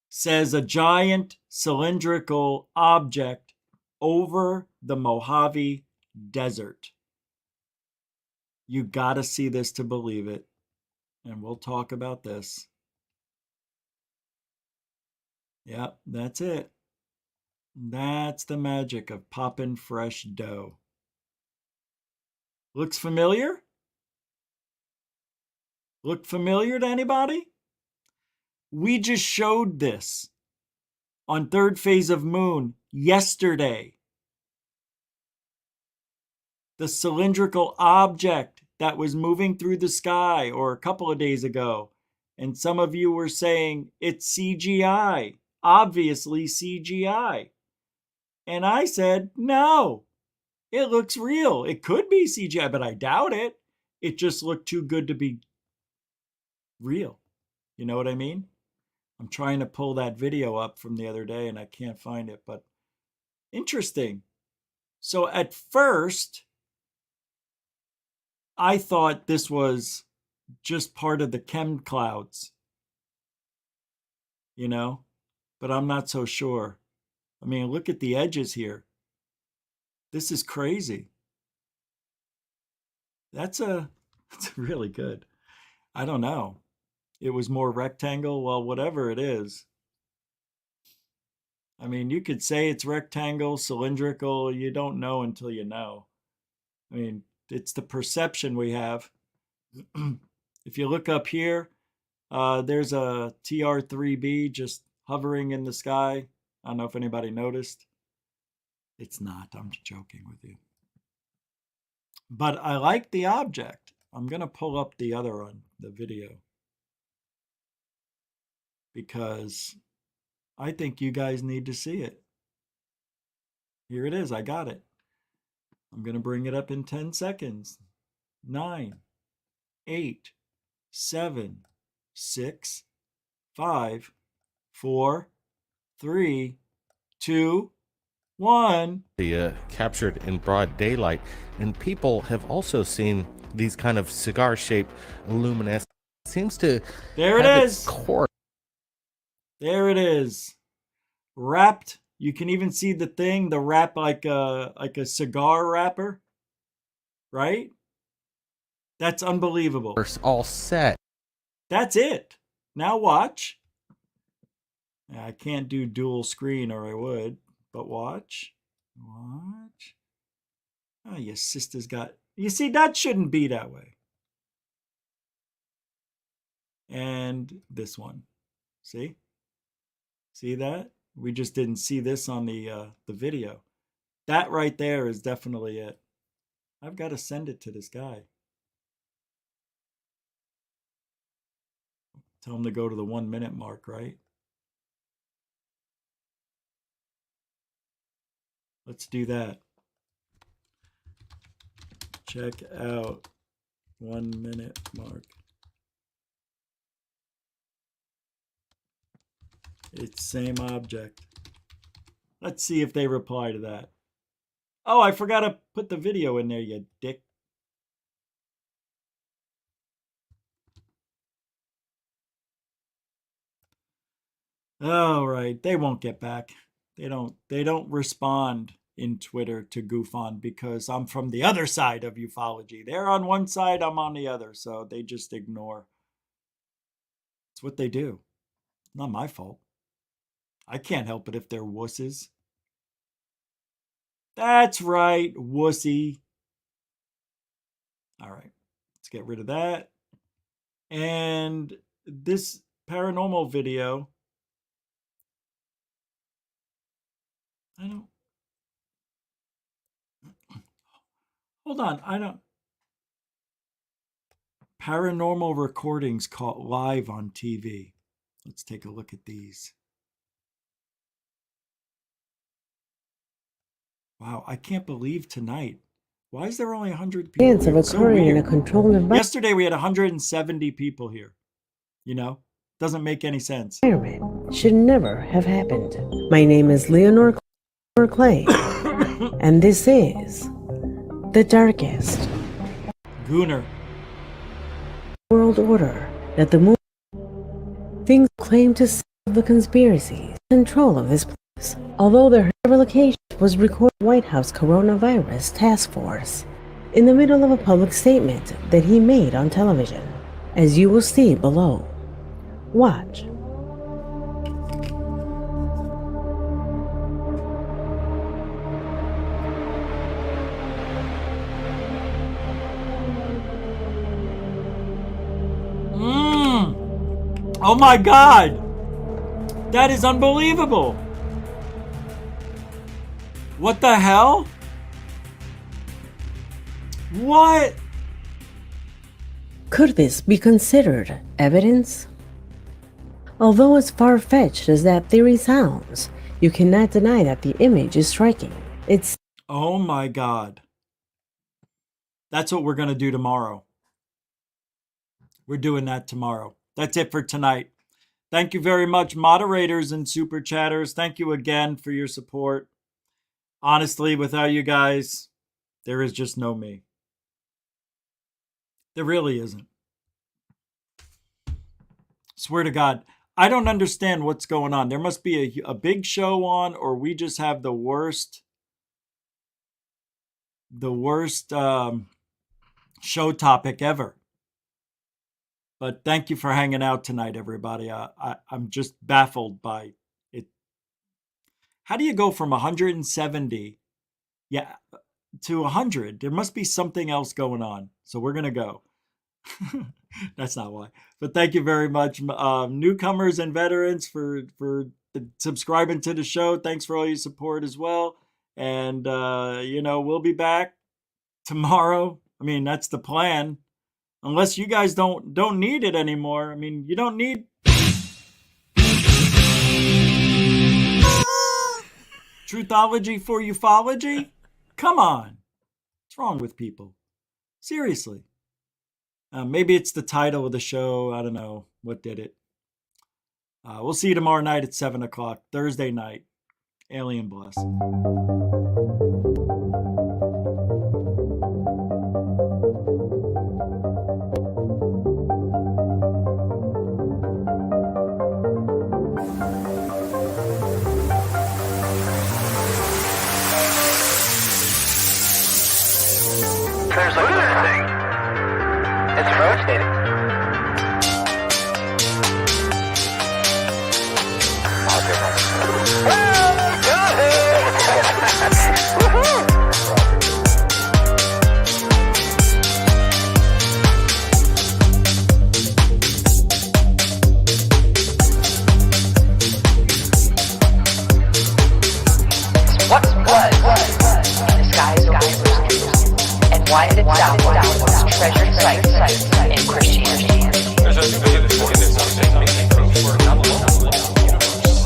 says a giant cylindrical object over the Mojave Desert. You got to see this to believe it. And we'll talk about this. Yep, that's it. That's the magic of popping fresh dough. Looks familiar? Look familiar to anybody? We just showed this on Third Phase of Moon yesterday. The cylindrical object that was moving through the sky, or a couple of days ago. And some of you were saying it's CGI, obviously CGI. And I said, no, it looks real. It could be CGI, but I doubt it. It just looked too good to be real. You know what I mean? I'm trying to pull that video up from the other day and I can't find it, but Interesting. So at first, I thought this was just part of the chem clouds, you know, but I'm not so sure. I mean, look at the edges here. This is crazy. That's really good. I don't know. It was more rectangle. Well, whatever it is. I mean, you could say it's rectangle, cylindrical. You don't know until you know. I mean, it's the perception we have. If you look up here, there's a TR3B just hovering in the sky. I don't know if anybody noticed. It's not. I'm joking with you. But I like the object. I'm going to pull up the other one, the video, because I think you guys need to see it. Here it is. I got it. I'm going to bring it up in 10 seconds. 9, 8, 7, 6, 5, 4, 3, 2, 1. Captured in broad daylight, and people have also seen these kind of cigar-shaped luminescence. Seems to there it have is. Its core. There it is, wrapped. You can even see the thing, the wrap like a cigar wrapper, right? That's unbelievable. It's all set. That's it. Now watch. I can't do dual screen, or I would, but watch. Watch. Oh, your sister's got... You see, that shouldn't be that way. And this one. See? See that? We just didn't see this on the video. That right there is definitely it. I've got to send it to this guy. Tell him to go to the 1 minute mark, right? Let's do that. Check out 1 minute mark. It's same object. Let's see if they reply to that. Oh, I forgot to put the video in there, you dick. All right, they won't get back. They don't respond in Twitter to goof on because I'm from the other side of ufology. They're on one side, I'm on the other, so they just ignore. It's what they do. Not my fault. I can't help it if they're wusses. That's right, wussy. All right, let's get rid of that. And this paranormal video, I don't... Hold on, I don't... Paranormal recordings caught live on TV. Let's take a look at these. Wow, I can't believe tonight. Why is there only 100 people? Chance of occurring in a controlled environment. Yesterday we had 170 people here. You know, doesn't make any sense. Should never have happened. My name is Leonore Clay, and this is the darkest Gooner world order that the moon things claim to solve the conspiracy control of this place. Although their relocation was recorded White House Coronavirus Task Force in the middle of a public statement that he made on television, as you will see below. Watch. Oh my God! That is unbelievable! What the hell? What? Could this be considered evidence? Although as far-fetched as that theory sounds, you cannot deny that the image is striking. It's... Oh my God. That's what we're going to do tomorrow. We're doing that tomorrow. That's it for tonight. Thank you very much, moderators and super chatters. Thank you again for your support. Honestly, without you guys, there is just no me. There really isn't. Swear to God, I don't understand what's going on. There must be a big show on, or we just have the worst show topic ever. But thank you for hanging out tonight, everybody. I'm just baffled by it. How do you go from 170 to 100? There must be something else going on. So we're going to go. That's not why. But thank you very much, newcomers and veterans, for subscribing to the show. Thanks for all your support as well. And, we'll be back tomorrow. I mean, that's the plan. Unless you guys don't need it anymore. I mean, you don't need truthology for ufology? Come on. What's wrong with people? Seriously. Maybe it's the title of the show. I don't know what did it. We'll see you tomorrow night at 7 o'clock, Thursday night. Alien Bless. There's a good thing. It's rotating. What's blood in the skies of mysteries, and why did it down most treasured sites in Christianity? There's a descending over the dome of the rock of Jerusalem.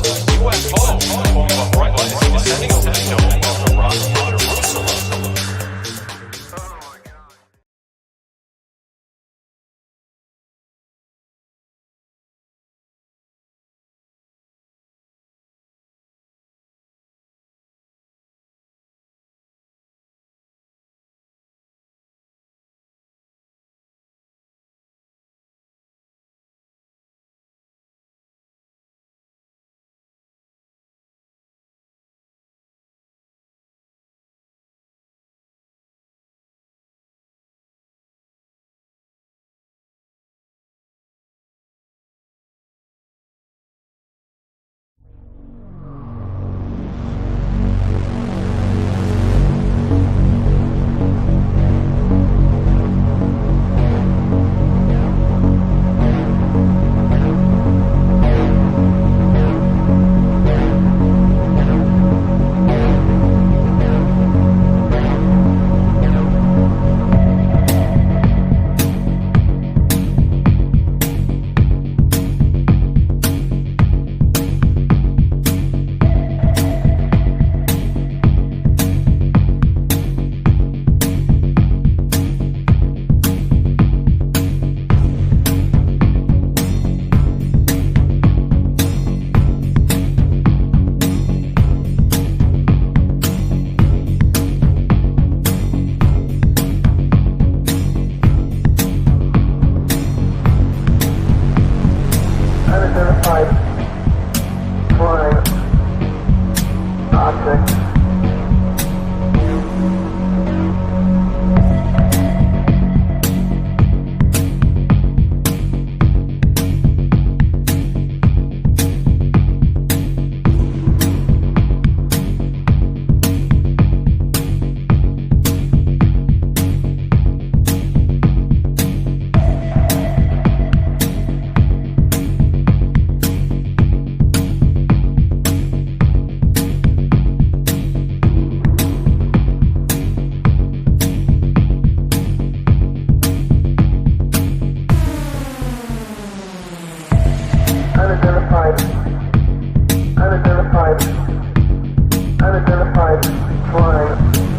Unidentified flying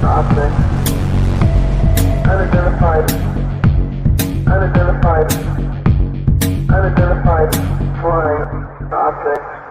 object. Unidentified flying object.